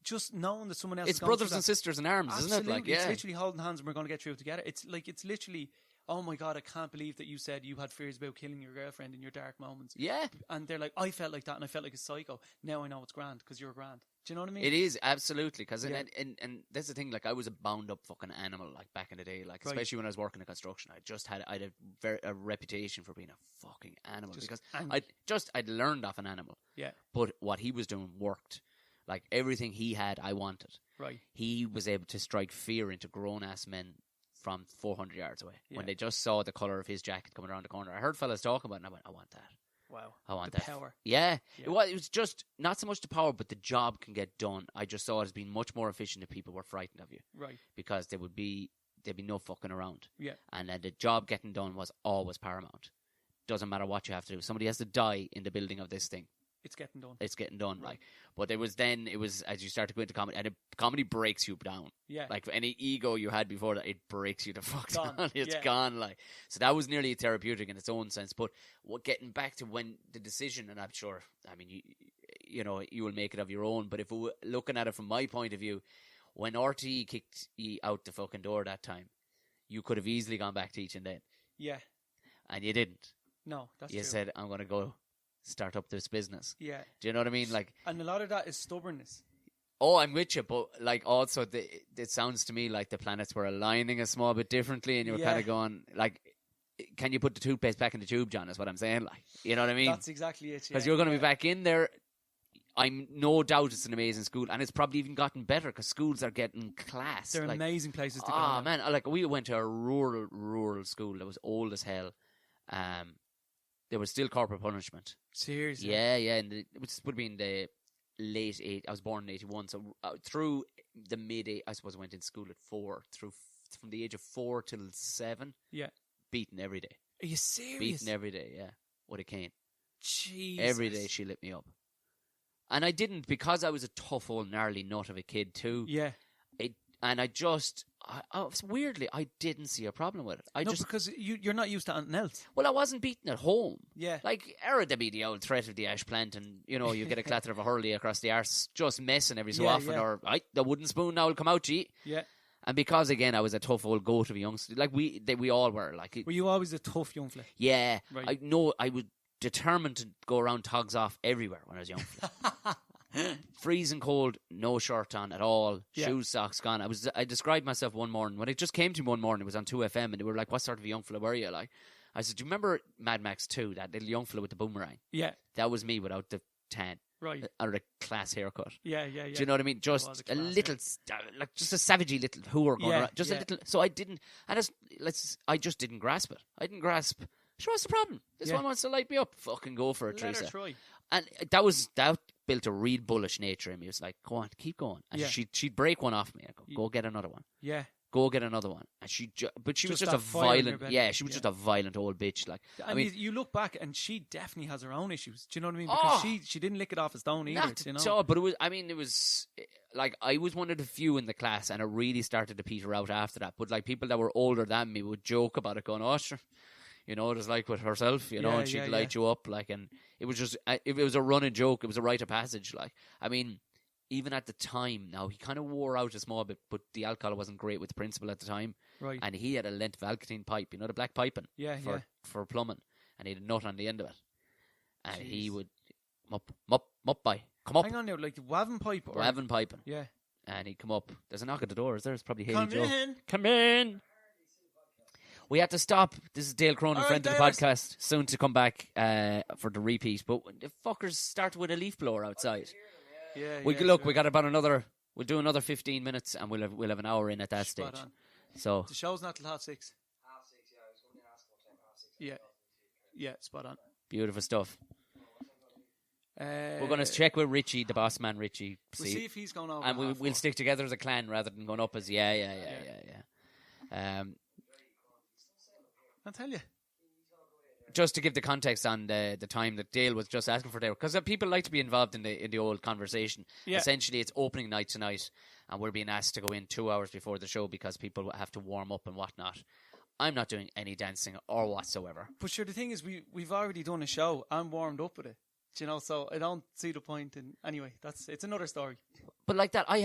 just knowing that someone else it's is going brothers through and that, sisters in arms, isn't it? Like, it's literally holding hands and we're going to get through it together. It's literally, oh my God, I can't believe that you said you had fears about killing your girlfriend in your dark moments. Yeah. And they're like, I felt like that and I felt like a psycho. Now I know it's grand because you're grand. Do you know what I mean? It is, absolutely. Because and that's the thing, like, I was a bound up fucking animal, like, back in the day, like, especially when I was working in construction. I had a reputation for being a fucking animal because I'd learned off an animal. Yeah. But what he was doing worked. Like, everything he had, I wanted. Right. He was able to strike fear into grown-ass men from 400 yards away. When they just saw the colour of his jacket coming around the corner. I heard fellas talking about it and I went, I want that. Wow. I want the that. Power. Yeah. It was just not so much the power, but the job can get done. I just saw it as being much more efficient if people were frightened of you. Right. Because there'd be no fucking around. Yeah. And the job getting done was always paramount. Doesn't matter what you have to do. Somebody has to die in the building of this thing. It's getting done. It's getting done, right. Like. But it was as you start to go into comedy, and comedy breaks you down. Yeah. Like, any ego you had before that, it breaks you the fuck down. It's yeah. gone, like. So that was nearly therapeutic in its own sense. But getting back to when the decision, and I'm sure, I mean, you know, you will make it of your own. But if we were looking at it from my point of view, when RTE kicked you out the fucking door that time, you could have easily gone back teaching then. Yeah. And you didn't. No, that's you true. You said, I'm going to go start up this business. Yeah. Do you know what I mean? Like, and a lot of that is stubbornness. Oh, I'm with you, but like also it sounds to me like the planets were aligning a small bit differently, and you were kind of going like, can you put the toothpaste back in the tube, John? Is what I'm saying. Like, you know what I mean? That's exactly it. Because you're going to be back in there. I'm no doubt it's an amazing school, and it's probably even gotten better because schools are getting class. They're amazing places to go. Oh man, like we went to a rural school that was old as hell. There was still corporal punishment. Seriously? Yeah, and it would be in the late 80s. I was born in 81, so through the mid 80s, I suppose I went in school at 4, from the age of 4 till 7. Yeah. Beaten every day. Are you serious? Beaten every day, yeah. With a cane. Jesus. Every day she lit me up. And I didn't, because I was a tough old gnarly nut of a kid too. Yeah. Weirdly, I didn't see a problem with it. Because you're not used to anything else. Well, I wasn't beaten at home. Yeah. Like, there'd be the old threat of the ash plant, and, you get a clatter of a hurley across the arse, just messing every so often, or, the wooden spoon now will come out, gee. Yeah. And because, again, I was a tough old goat of a youngster, like, we all were. Like, were you always a tough young fella? Yeah. Right. I was determined to go around togs off everywhere when I was young. Freezing cold, no shirt on at all, shoes, socks gone. I described myself one morning when it just came to me one morning. It was on 2FM, and they were like, "What sort of a young fella were you?" Like, I said, "Do you remember Mad Max 2? That little young fella with the boomerang? Yeah, that was me without the tan, right, or the class haircut. Yeah. Do you know what I mean? Just a little, like just a savagey little hooer going around. Just a little. So I didn't, and I just didn't grasp it. I didn't grasp. Sure, what's the problem? This one wants to light me up. Fucking go for it, Teresa. And that built a real bullish nature in me. It was like, go on, keep going. And she'd break one off me. I'd go get another one. Yeah. Go get another one. And she was just a violent, she was just a violent old bitch. Like, I mean, you look back and she definitely has her own issues. Do you know what I mean? Because she didn't lick it off a stone either. Not at all, but it was like, I was one of the few in the class, and it really started to peter out after that. But like, people that were older than me would joke about it, going, "Oh, sure, it was like with herself, and she'd light you up," like, and it was just, it was a running joke. It was a rite of passage. Like, I mean, even at the time, now he kind of wore out a small bit, but the alcohol wasn't great with the principal at the time, right? And he had a length of Alcatine pipe, the black piping, for plumbing, and he had a nut on the end of it, and he would mop by, come up. Hang on now, like Wavin pipe, or Wavin piping, yeah. And he'd come up. There's a knock at the door. It's probably Haley Come Joe. Come in. We had to stop. This is Dale Cronin, friend of the podcast, soon to come back for the repeat. But the fuckers started with a leaf blower outside. We got about another. We'll do another 15 minutes, and we'll have an hour in at that stage. On. So the show's not till 6:30. 6:30, yeah. I was going to ask what time 6:30. Yeah, spot on. Beautiful stuff. We're going to check with Richie, the boss man, Richie. We'll see if he's going over. And we'll stick together as a clan rather than going up as yeah. I'll tell you. Just to give the context on the time that Dale was just asking for there, because people like to be involved in the old conversation. Yeah. Essentially, it's opening night tonight, and we're being asked to go in 2 hours before the show because people have to warm up and whatnot. I'm not doing any dancing or whatsoever. But sure, the thing is, we've already done a show. I'm warmed up with it. So I don't see the point in. Anyway, it's another story. But like that, I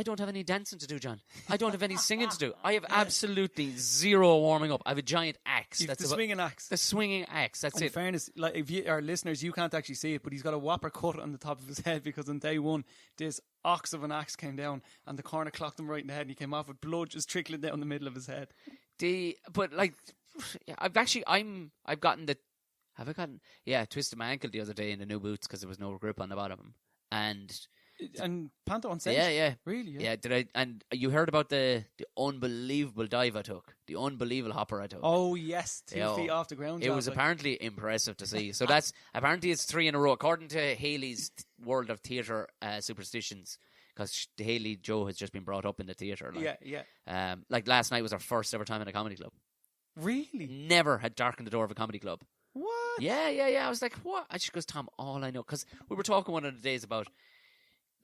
don't have any dancing to do, John. I don't have any singing to do. I have absolutely zero warming up. I have a giant axe. That's the swinging axe. The swinging axe, that's it. In fairness, like, if our listeners, you can't actually see it, but he's got a whopper cut on the top of his head because on day one, this ox of an axe came down and the corner clocked him right in the head and he came off with blood just trickling down the middle of his head. Have I gotten? Yeah, I twisted my ankle the other day in the new boots because there was no grip on the bottom. And Panto on stage? Yeah. Really? Yeah. And you heard about the unbelievable dive I took, the unbelievable hopper I took. Oh yes, 2 feet off the ground. It was apparently impressive to see. So apparently it's 3 in a row according to Haley's World of Theatre superstitions. Because Haley Joe has just been brought up in the theatre. Yeah. Like last night was her first ever time in a comedy club. Really? Never had darkened the door of a comedy club. What? Yeah. I was like, what? And she goes, Tom, all I know. Because we were talking one of the days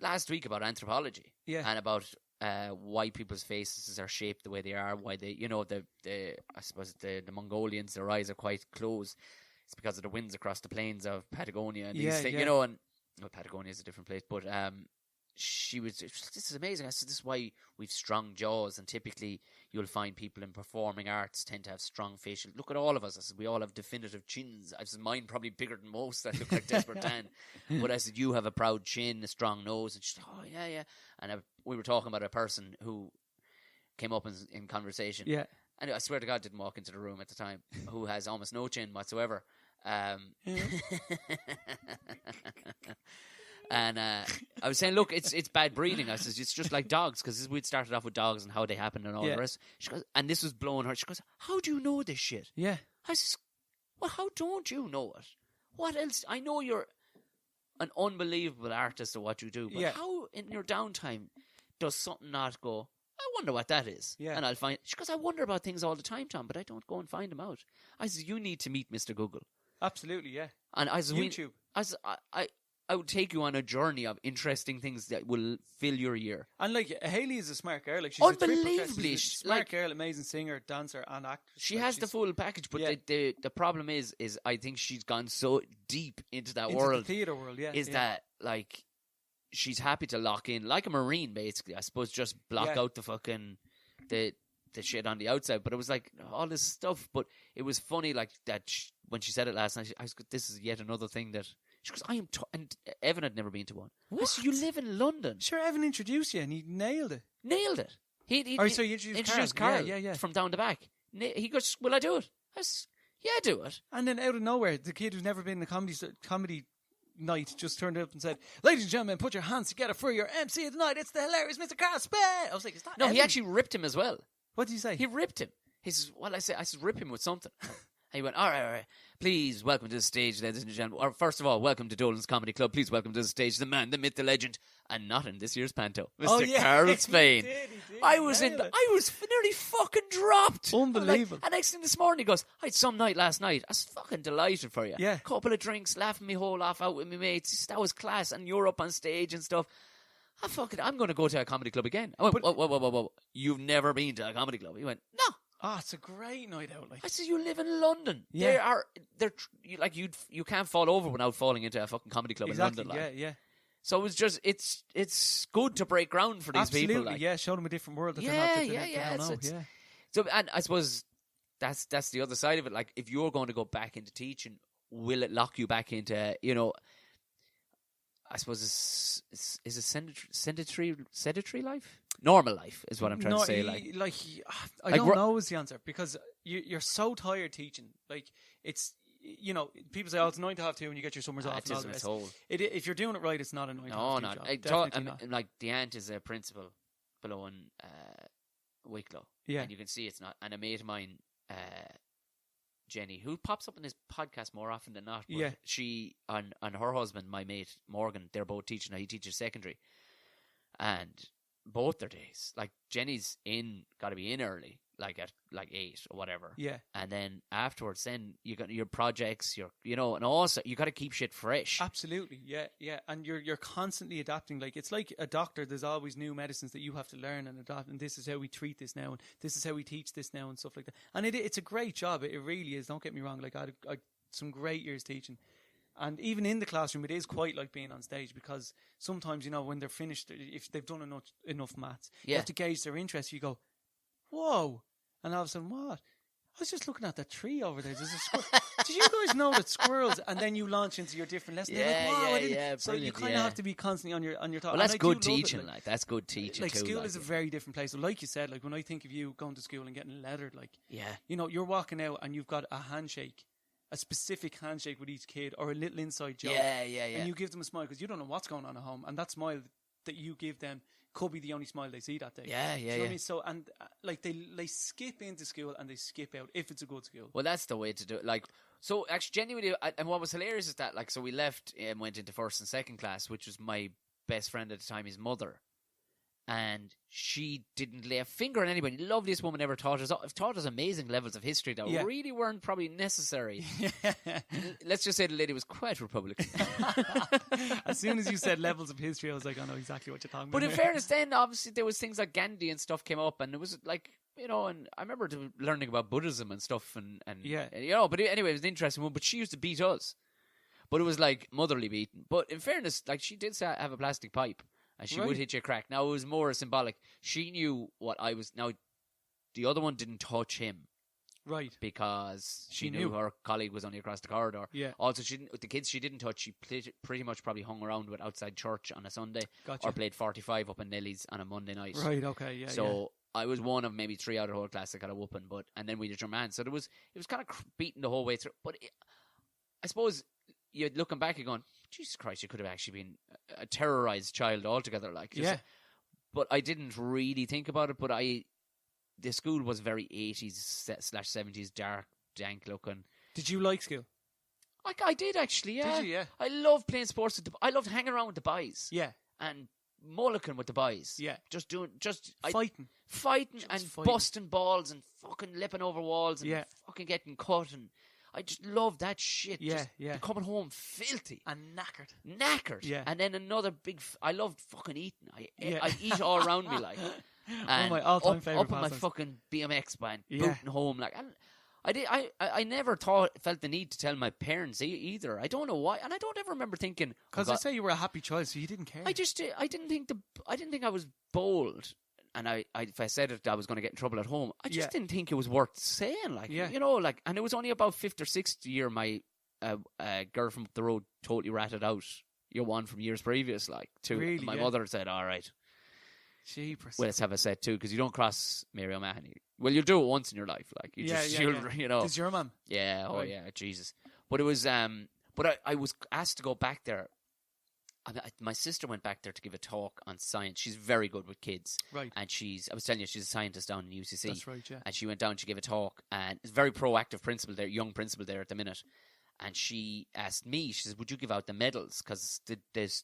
last week about anthropology. Yeah. And about why people's faces are shaped the way they are. Why they, I suppose the Mongolians, their eyes are quite closed. It's because of the winds across the plains of Patagonia. And these things, and Patagonia is a different place. But this is amazing. I said, this is why we've strong jaws, and typically you'll find people in performing arts tend to have strong facial. Look at all of us. I said, we all have definitive chins. I said, mine probably bigger than most. I look like Desperate Dan. But I said, you have a proud chin, a strong nose. And she said, oh, yeah. And we were talking about a person who came up in conversation. Yeah. And I swear to God, didn't walk into the room at the time, who has almost no chin whatsoever. And I was saying, look, it's bad breeding. I says, it's just like dogs, because we'd started off with dogs and how they happen and all the rest. She goes, and this was blowing her. She goes, how do you know this shit? Yeah. I says, well, how don't you know it? What else? I know you're an unbelievable artist at what you do, but how in your downtime does something not go, I wonder what that is? Yeah. And I'll find, she goes, I wonder about things all the time, Tom, but I don't go and find them out. I says, you need to meet Mr. Google. Absolutely, yeah. And I says, YouTube. I would take you on a journey of interesting things that will fill your year. And like Hayley is a smart girl. Like she's unbelievably a smart girl, amazing singer, dancer, and actress. She has the full package, but the problem is I think she's gone so deep into that world, the theatre world. Yeah, that like she's happy to lock in like a Marine, basically. I suppose just block out the fucking the shit on the outside. But it was like all this stuff. But it was funny, like that when she said it last night. I was, this is yet another thing that. She goes, I am, and Evan had never been to one. What? I said, you live in London. Sure, Evan introduced you and he nailed it. He introduced Carl. Yeah. From down the back. He goes, will I do it? I said, yeah, do it. And then out of nowhere, the kid who's never been in a comedy night just turned up and said, ladies and gentlemen, put your hands together for your MC of the night. It's the hilarious Mr. Carl Spade. I was like, is that No, Evan? he actually ripped him as well. What did he say? He ripped him. He says, well, I said, rip him with something. And he went, all right. Please welcome to the stage, ladies and gentlemen. Or first of all, welcome to Dolan's Comedy Club. Please welcome to the stage the man, the myth, the legend, and not in this year's panto, Mr. Carl Spain. He did. I was nearly fucking dropped. Unbelievable. And next thing this morning, he goes, I had some night last night. I was fucking delighted for you. Yeah. Couple of drinks, laughing me whole off out with me mates. That was class. And you're up on stage and stuff. I'm going to go to a comedy club again. I went, whoa. You've never been to a comedy club? He went, no. Oh, it's a great night out. Like I said, you live in London. Yeah. You can't fall over without falling into a fucking comedy club in London. Like. Yeah. So it was just, it's good to break ground for these people. Absolutely, yeah. Show them a different world that they're not. So, and I suppose that's the other side of it. Like, if you're going to go back into teaching, will it lock you back into, I suppose is a sedentary life? Normal life is what I'm trying to say. I don't know is the answer, because you're so tired teaching. Like, it's, people say, oh, it's 9 to half 2 and you get your summers off. And all the rest. If you're doing it right, it's not a 9 to half 2 job. Like, the aunt is a principal below in Wicklow. Yeah. And you can see it's not. And a mate of mine, Jenny, who pops up in this podcast more often than not. But she and her husband, my mate Morgan, they're both teaching now. He teaches secondary. And both their days, like Jenny's got to be in early, like at 8 or whatever. Yeah. And then afterwards, then you got your projects, and also you got to keep shit fresh. Absolutely. Yeah. And you're constantly adapting. Like, it's like a doctor. There's always new medicines that you have to learn and adapt. And this is how we treat this now. And this is how we teach this now and stuff like that. And it's a great job. It really is. Don't get me wrong. Like, I had some great years teaching. And even in the classroom, it is quite like being on stage, because sometimes, when they're finished, if they've done enough maths, you have to gauge their interest. You go, whoa. And all of a sudden, what? I was just looking at that tree over there. There's a squirrel. Did you guys know that squirrels? And then you launch into your different lessons. So you kind of have to be constantly on your top. Well, that's good teaching. That's good teaching. Like, too, school is a very different place. So, like you said, like when I think of you going to school and getting lettered, like, yeah, you're walking out and you've got a handshake. A specific handshake with each kid, or a little inside joke. Yeah. And you give them a smile because you don't know what's going on at home, and that smile that you give them could be the only smile they see that day. Yeah. You know what I mean? So, and like they skip into school and they skip out if it's a good school. Well, that's the way to do it. Like, so actually, genuinely, and what was hilarious is that, like, so we left and went into first and second class, which was my best friend at the time, his mother. And she didn't lay a finger on anybody. Loveliest woman ever taught us amazing levels of history that really weren't probably necessary. Let's just say the lady was quite Republican. As soon as you said levels of history, I was like, I know exactly what you're talking about. But in fairness, then obviously there was things like Gandhi and stuff came up, and it was like, and I remember learning about Buddhism and stuff, and but anyway, it was an interesting one. But she used to beat us, but it was like motherly beating. But in fairness, like, she did have a plastic pipe. And she would hit you a crack. Now, it was more symbolic. She knew what I was. Now, the other one didn't touch him. Right. Because she knew her colleague was only across the corridor. Yeah. Also, the kids she didn't touch, she pretty much probably hung around with outside church on a Sunday. Gotcha. Or played 45 up in Nelly's on a Monday night. Right, okay, yeah. So, I was one of maybe 3 out of the whole class that got a whooping. And then we did your man. So, it was kind of beaten the whole way through. But I suppose you're looking back, you're going, Jesus Christ, you could have actually been a terrorized child altogether. Like, just, but I didn't really think about it. But the school was very 80s/70s, dark, dank looking. Did you like school? Like, I did actually, yeah. Did you, yeah? I loved playing sports. I loved hanging around with the boys. Yeah. And mullicking with the boys. Yeah. Fighting and busting balls and fucking leaping over walls and fucking getting cut. And I just loved that shit. Yeah, just coming home filthy. And knackered. Yeah. And then another I loved fucking eating. I eat all around me, like. And my all-time favourite up on my pastimes. fucking BMX band, booting home, like. And I never felt the need to tell my parents either. I don't know why, and I don't ever remember thinking. Because I say you were a happy child, so you didn't care. I didn't think I was bold, and if I said it, I was going to get in trouble at home. I just didn't think it was worth saying, like, you know, like. And it was only about 5th or 6th year my girl from up the road totally ratted out your one from years previous, like. Really, my mother said, "All right, jeepers. well, let's have a set too, because you don't cross Mary O'Mahony. Well, you'll do it once in your life, like you you know. Is your mum? Yeah, Jesus. But it was, but I was asked to go back there. My sister went back there to give a talk on science. She's very good with kids, right? And I was telling you, she's a scientist down in UCC. That's right, yeah. And she went down to give a talk, and it's a very proactive principal there, young principal there at the minute. And she asked me, she says, "Would you give out the medals? Because the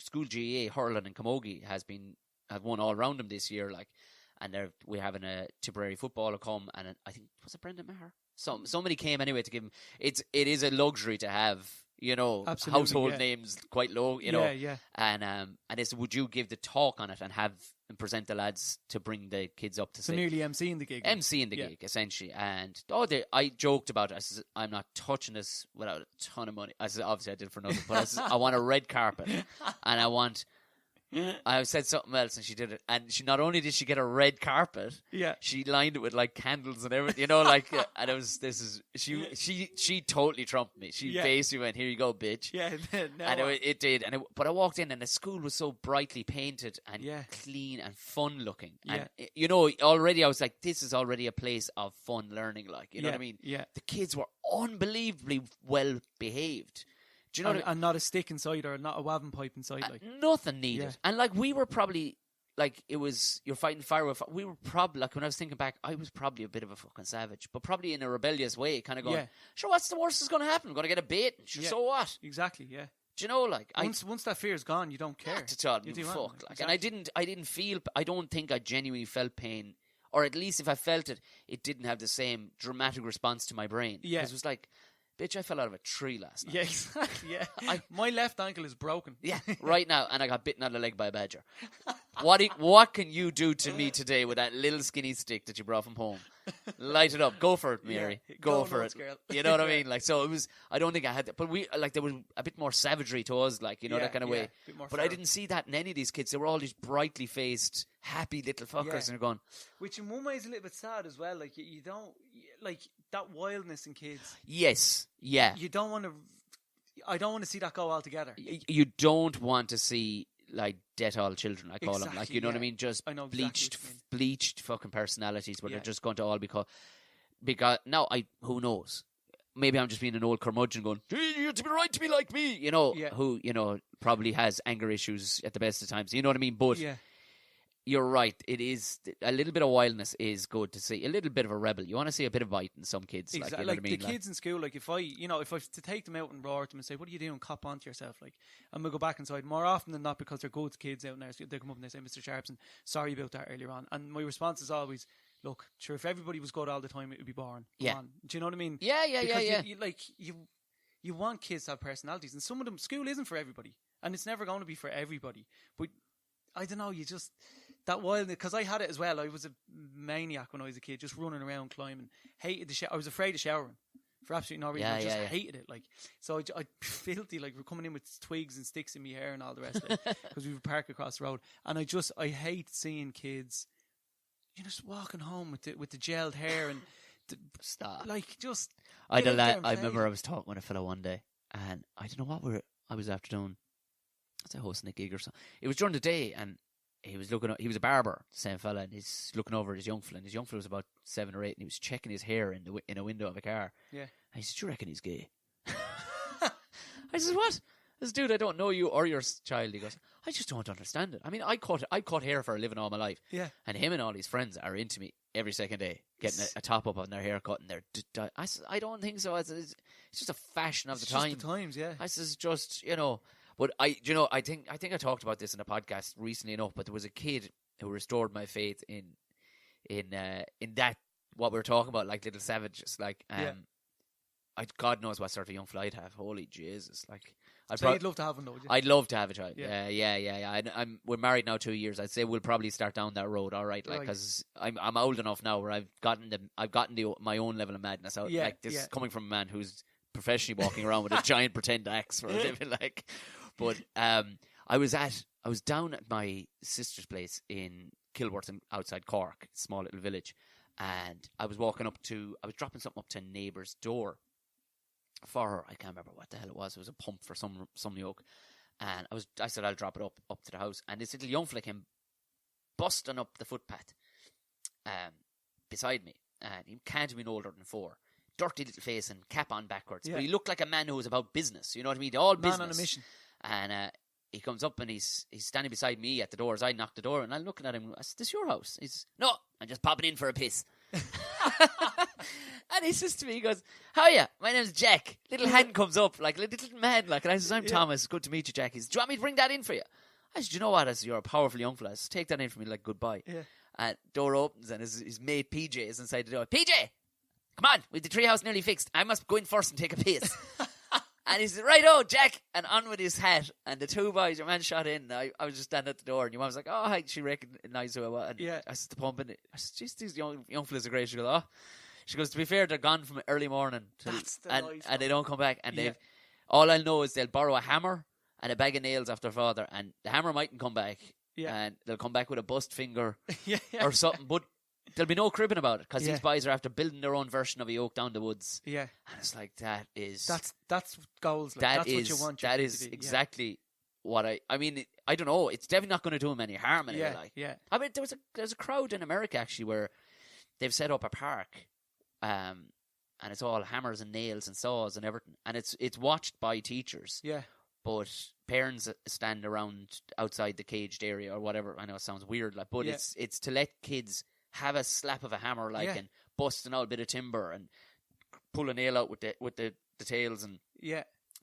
school GAA hurling in Camogie have won all round them this year, like." And we're having a Tipperary footballer come, and I think, was it Brendan Maher? Somebody came anyway to give him. It is a luxury to have, you know, absolutely, household names quite low, you know. Yeah. And they said, would you give the talk on it and present the lads to bring the kids up to so say, nearly emceeing the gig. emceeing the gig essentially. And I joked about it. I said, I'm not touching this without a ton of money. I said, obviously I did it for nothing, but I said, I want a red carpet, and I said something else, and she did it. And she not only did she get a red carpet, she lined it with like candles and everything, you know, like. And she totally trumped me. She basically went, "Here you go, bitch." Yeah, and it did. But I walked in, and the school was so brightly painted and clean and fun looking. And you know, already I was like, this is already a place of fun learning. Like, you know what I mean? Yeah. The kids were unbelievably well behaved. Do you know and not a stick inside or not a waven pipe inside, like nothing needed. And like we were probably like, it was, you're fighting fire with fire. We were probably, like, when I was thinking back, I was probably a bit of a fucking savage, but probably in a rebellious way, kind of going, sure, what's the worst that's going to happen? I'm going to get a bait. Sure, so what? Exactly. Yeah. Do you know, like, once that fear is gone, you don't care. Not at all. You do fuck. Like, exactly. And I didn't feel. I don't think I genuinely felt pain, or at least if I felt it, it didn't have the same dramatic response to my brain. Yeah. It was like, bitch, I fell out of a tree last night. Yeah, exactly. Yeah. My left ankle is broken. Yeah, right now, and I got bitten on the leg by a badger. What can you do to me today with that little skinny stick that you brought from home? Light it up. Go for it, Mary. Go for it. Girl. You know what I mean? Like, so it was. I don't think I had that, but there was a bit more savagery to us, like, you know, that kind of way. But I didn't see that in any of these kids. They were all these brightly faced, happy little fuckers, and they're going. Which in one way is a little bit sad as well. Like, you don't like that wildness in kids. Yes. Yeah. You don't want to. I don't want to see that go altogether. You don't want to see, like, dead all children, I call them. Like, you know what I mean? Just bleached fucking personalities where they're just going to all because now who knows? Maybe I'm just being an old curmudgeon going, you have to be right to be like me, you know, who, you know, probably has anger issues at the best of times. You know what I mean? But you're right. It is a little bit of wildness is good to see. A little bit of a rebel. You want to see a bit of bite in some kids. Exactly. Like, you know what I mean? The kids in school, like, if I to take them out and roar at them and say, what are you doing? Cop onto yourself. Like, I'm going to go back inside more often than not, because they're good kids out there. So they come up and they say, Mr. Sharpson, sorry about that earlier on. And my response is always, look, sure, if everybody was good all the time, it would be boring. Come on. Do you know what I mean? Yeah. You want kids to have personalities, and some of them, school isn't for everybody, and it's never going to be for everybody. But I don't know, that wildness, because I had it as well. I was a maniac when I was a kid, just running around climbing. Hated the shower. I was afraid of showering for absolutely no reason. I just hated it. Like, so I filthy, like, we're coming in with twigs and sticks in my hair and all the rest of it, because we would park across the road. And I hate seeing kids, just walking home with the gelled hair and stop. Like, just. I remember I was talking with a fellow one day, and I don't know what I was after doing. I was hosting a gig or something. It was during the day, and he was a barber, the same fella, and he's looking over at his young fella, and his young fella was about 7 or 8, and he was checking his hair in a window of a car. Yeah. And he said, do you reckon he's gay? I says, what? This dude, I don't know you or your child. He goes, I just don't understand it. I mean, I cut hair for a living all my life. Yeah. And him and all his friends are into me every second day, getting a top up on their haircut, and I says, I don't think so. It's just a fashion of the time. Just the times, yeah. I says, just, but I think I talked about this in a podcast recently enough, but there was a kid who restored my faith in that, what we were talking about, like little savages, like, God knows what sort of young fella I'd have. Holy Jesus! Like, You'd love to have one, though, would you? I'd love to have a child. Yeah. Yeah. We're married now 2 years. I'd say we'll probably start down that road. All right, like, because I'm old enough now where I've gotten my own level of madness out. Like this coming from a man who's professionally walking around with a giant pretend axe for a living. Like, but I was down at my sister's place in Kilworth, outside Cork, small little village, and I was dropping something up to a neighbour's door for her. I can't remember what the hell it was. It was a pump for some yoke, and I said I'll drop it up to the house, and this little young fella came busting up the footpath beside me, and he can't have been older than 4. Dirty little face and cap on backwards, but he looked like a man who was about business. You know what I mean? All business. Man on a mission. And he comes up and he's standing beside me at the door as I knock the door, and I'm looking at him. I said, "This your house?" He's, "No, I'm just popping in for a piss." And he says to me, he goes, "How are you? My name's Jack." Little hand comes up, like a little man, like, and I says, "I'm Thomas. Good to meet you, Jack." He says, "Do you want me to bring that in for you?" I said, "You know what? I said, you're a powerful young fella. Take that in for me, like, goodbye." Yeah. And door opens, and his mate PJ is inside the door. "PJ, come on, with the treehouse nearly fixed. I must go in first and take a piss." And he said, "Right-o, Jack," and on with his hat. And the 2 boys, your man shot in. I was just standing at the door, and your mum was like, "Oh, hi." She recognised who I was. And I said, "The pump," and I said, "Jeez, these young fellas are great." She goes, "Oh." She goes, "To be fair, they're gone from early morning and they don't come back. And all I know is they'll borrow a hammer and a bag of nails off their father, and the hammer mightn't come back. And they'll come back with a bust finger or something. But there'll be no cribbing about it, because these boys are after building their own version of a yoke down the woods." Yeah. And it's like, that's goals. Like, that's what you want. That is exactly what I mean. I don't know. It's definitely not going to do them any harm. Anyway, I mean, there's a crowd in America actually where they've set up a park. And it's all hammers and nails and saws and everything, and it's watched by teachers. Yeah, but parents stand around outside the caged area or whatever. I know it sounds weird, like, but it's to let kids have a slap of a hammer, like, and bust an old bit of timber and pull a nail out with the tails, and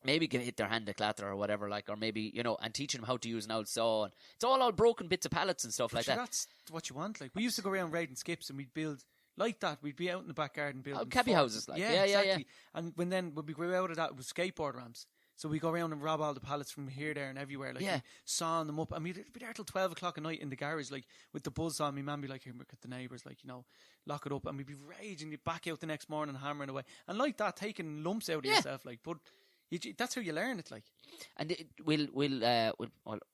maybe can hit their hand a clatter or whatever, like, or maybe, and teaching them how to use an old saw, and it's all broken bits of pallets and stuff like that. That's what you want. Like, we used to go around raiding skips, and we'd build. Like that, we'd be out in the back garden building cabbie houses, like exactly. And when we grew out of that, it was skateboard ramps. So we go around and rob all the pallets from here, there, and everywhere, like, sawing them up. And we'd be there till 12 o'clock at night in the garage, like, with the buzz on. My man be like, "Here, look at the neighbours, like, lock it up." And we'd be raging. You'd back out the next morning, hammering away, and like that, taking lumps out of yourself, like. But that's how you learn it, like. And we'll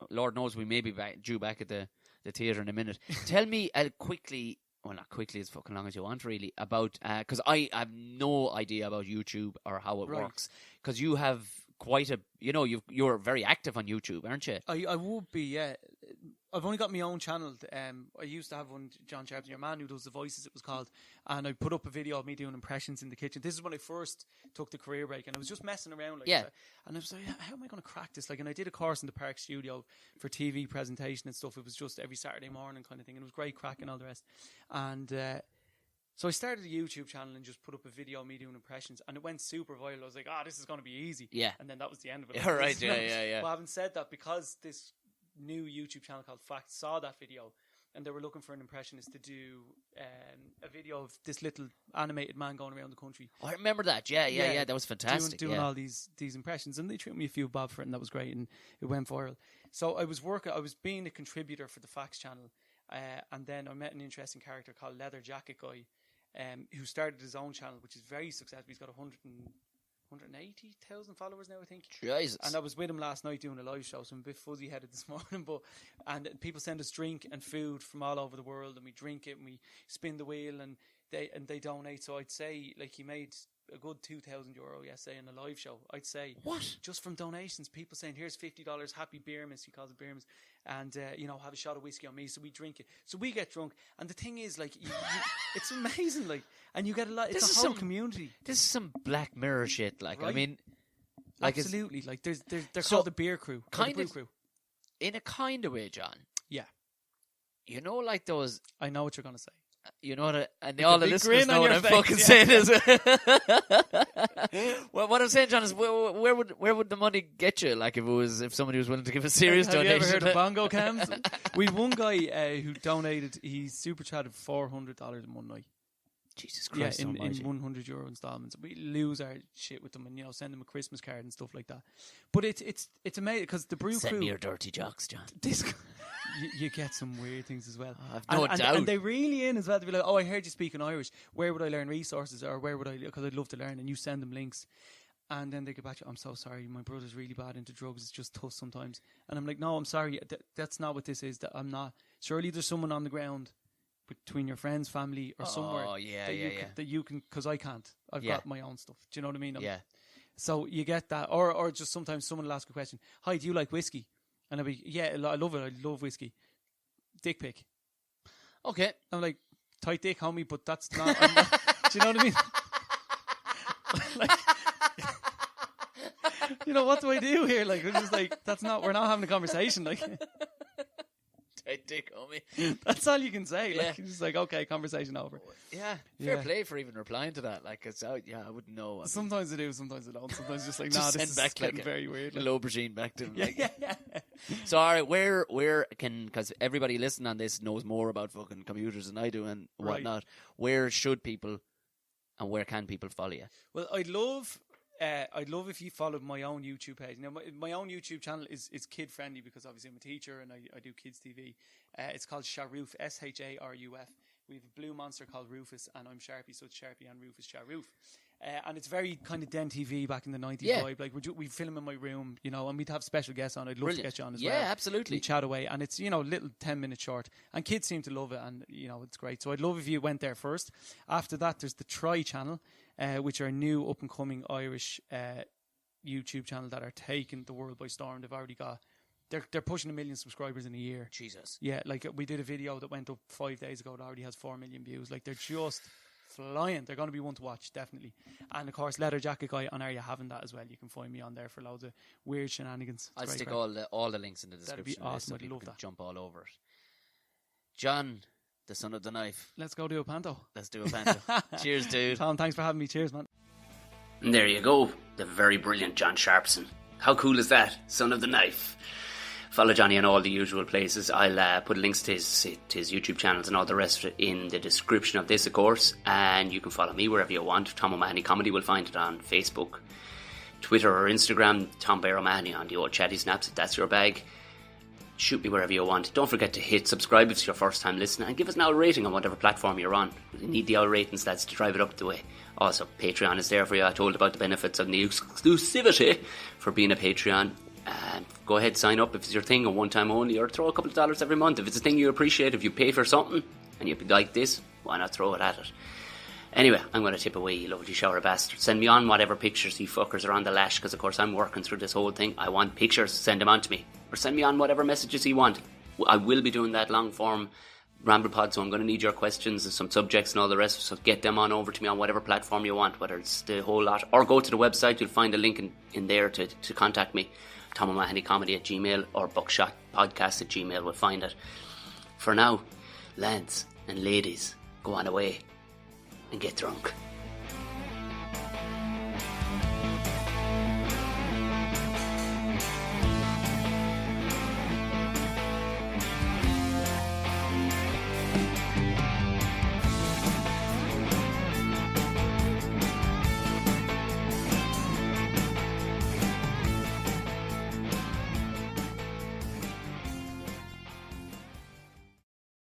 Lord knows we may be due back at the theatre in a minute. Tell me quickly. Well, not quickly, as fucking long as you want, really, about, because I have no idea about YouTube or how it works, because you have quite a, you're very active on YouTube, aren't you? I would be, yeah. I've only got my own channel. I used to have one, John Sharpson, your man who does the voices, it was called, and I put up a video of me doing impressions in the kitchen. This is when I first took the career break, and I was just messing around, like, and I was like, how am I going to crack this? Like, and I did a course in the Park Studio for TV presentation and stuff. It was just every Saturday morning kind of thing, and it was great crack and all the rest. And so I started a YouTube channel and just put up a video of me doing impressions, and it went super viral. I was like, this is going to be easy. Yeah. And then that was the end of it. Yeah, right, yeah. But having said that, because this new YouTube channel called Facts saw that video, and they were looking for an impressionist to do a video of this little animated man going around the country. I remember that. Yeah. That was fantastic. Doing all these impressions, and they threw me a few bob for it, and that was great, and it went viral. So I was being a contributor for the Facts channel, and then I met an interesting character called Leather Jacket Guy, who started his own channel, which is very successful. He's got 180,000 followers now, I think. Jesus. And I was with him last night doing a live show, so I'm a bit fuzzy headed this morning. And people send us drink and food from all over the world, and we drink it and we spin the wheel, and they donate. So I'd say, like, he made a good €2,000 yesterday in a live show. I'd say, what? Just from donations, people saying, "Here's $50, happy Beermas," he calls it Beermas, and have a shot of whiskey on me. So we drink it. So we get drunk, and the thing is, like, it's amazing, like, and you get a lot. It's a whole community. This is some Black Mirror shit, like, right? I mean, Like Absolutely. Like they're So, called the beer crew. Or the kind brew of- crew. in a kind of way, John. Yeah. You know, like those. I know what you're going to say. You know what? And With all the the big listeners grin on know what your I'm face, fucking yeah. saying is. Well, what I'm saying, John, is where would the money get you? Like if somebody was willing to give a serious Have donation. you ever heard of bongo cams? We had one guy who donated. He super chatted $400 in one night. Jesus Christ, Yeah, in almighty. €100 installments. We lose our shit with them, and send them a Christmas card and stuff like that. But it's amazing because the brew Send crew. me your dirty jocks, John. This, you get some weird things as well. I've no doubt. And they really in as well to be like, oh, I heard you speaking Irish. Where would I learn resources, or where would I? Because I'd love to learn. And you send them links, and then they get back to you. I'm so sorry, my brother's really bad into drugs. It's just tough sometimes. And I'm like, no, I'm sorry. That's not what this is. That I'm not. Surely there's someone on the ground between your friends, family, or somewhere. Oh, yeah, that you can, because I can't. I've Yeah. got my own stuff. Do you know what I mean? Yeah. So you get that, or just sometimes someone will ask a question. Hi, do you like whiskey? And I'll be, yeah, I love it. I love whiskey. Dick pic. Okay. I'm like, tight dick, homie, but that's not. I'm not do you know what I mean? Like, what do I do here? Like, we're just like, we're not having a conversation. Like, Tight dick, homie. that's all you can say. Yeah. Like, you're just like, okay, conversation over. Yeah. Fair Yeah. play for even replying to that. Like, it's out. Yeah, I wouldn't know. I mean, Sometimes I do, sometimes I don't. Sometimes just like, Just nah, send this is back getting like very weird. a little aubergine back to him. Yeah, Like. yeah. So, all right, where can, because everybody listening on this knows more about fucking computers than I do and Right. whatnot. Where should people and where can people follow you? Well, I'd love if you followed my own YouTube page. Now, my own YouTube channel is kid friendly because obviously I'm a teacher and I do kids TV. It's called Sharoof, SHARUF. We have a blue monster called Rufus, and I'm Sharpie, so it's Sharpie and Rufus Sharoof. And it's very kind of Den TV back in the 90s Yeah. vibe. Like we film in my room, and we'd have special guests on. I'd love to get you on as well. Yeah, absolutely. We chat away, and it's little 10-minute short, and kids seem to love it, and it's great. So I'd love if you went there first. After that, there's the Try channel, which are a new up and coming Irish YouTube channel that are taking the world by storm. They've already got. They're pushing 1 million subscribers in a year. Jesus. Yeah, like we did a video that went up 5 days ago that already has 4 million views. Like they're just flying. They're going to be one to watch, definitely. And of course, Leather Jacket Guy on Are You Having That as well. You can find me on there for loads of weird shenanigans. It's I'll great stick crack. all the links in the That'd be description. of this awesome. so I'd people love can that. jump all over it. John, the son of the knife. Let's go do a panto. Let's do a panto. Cheers, dude. Tom, thanks for having me. Cheers, man. And there you go, the very brilliant John Sharpson. How cool is that? Son of the Knife. Follow Johnny in all the usual places. I'll put links to his YouTube channels and all the rest of it in the description of this, of course. And you can follow me wherever you want. Tom O'Mahony Comedy, will find it on Facebook, Twitter or Instagram. Tom Bear O'Mahony on the old chatty snaps, if that's your bag. Shoot me wherever you want. Don't forget to hit subscribe if it's your first time listening, and give us an owl rating on whatever platform you're on. We need the owl ratings, lads, to drive it up the way. Also, Patreon is there for you. I told about the benefits of the exclusivity for being a Patreon. Go ahead, sign up if it's your thing, a one time only, or throw a couple of dollars every month. If it's a thing you appreciate, if you pay for something and you like this, why not throw it at it? Anyway, I'm going to tip away, you lovely shower bastard. Send me on whatever pictures you fuckers are on the lash, because of course I'm working through this whole thing. I want pictures, send them on to me. Or send me on whatever messages you want. I will be doing that long form ramble pod, so I'm going to need your questions and some subjects and all the rest, so get them on over to me on whatever platform you want, whether it's the whole lot, or go to the website. You'll find a link in there to contact me. Tom O'Mahony Comedy at Gmail or Buckshot Podcast at Gmail will find it. For now, lads and ladies, go on away and get drunk.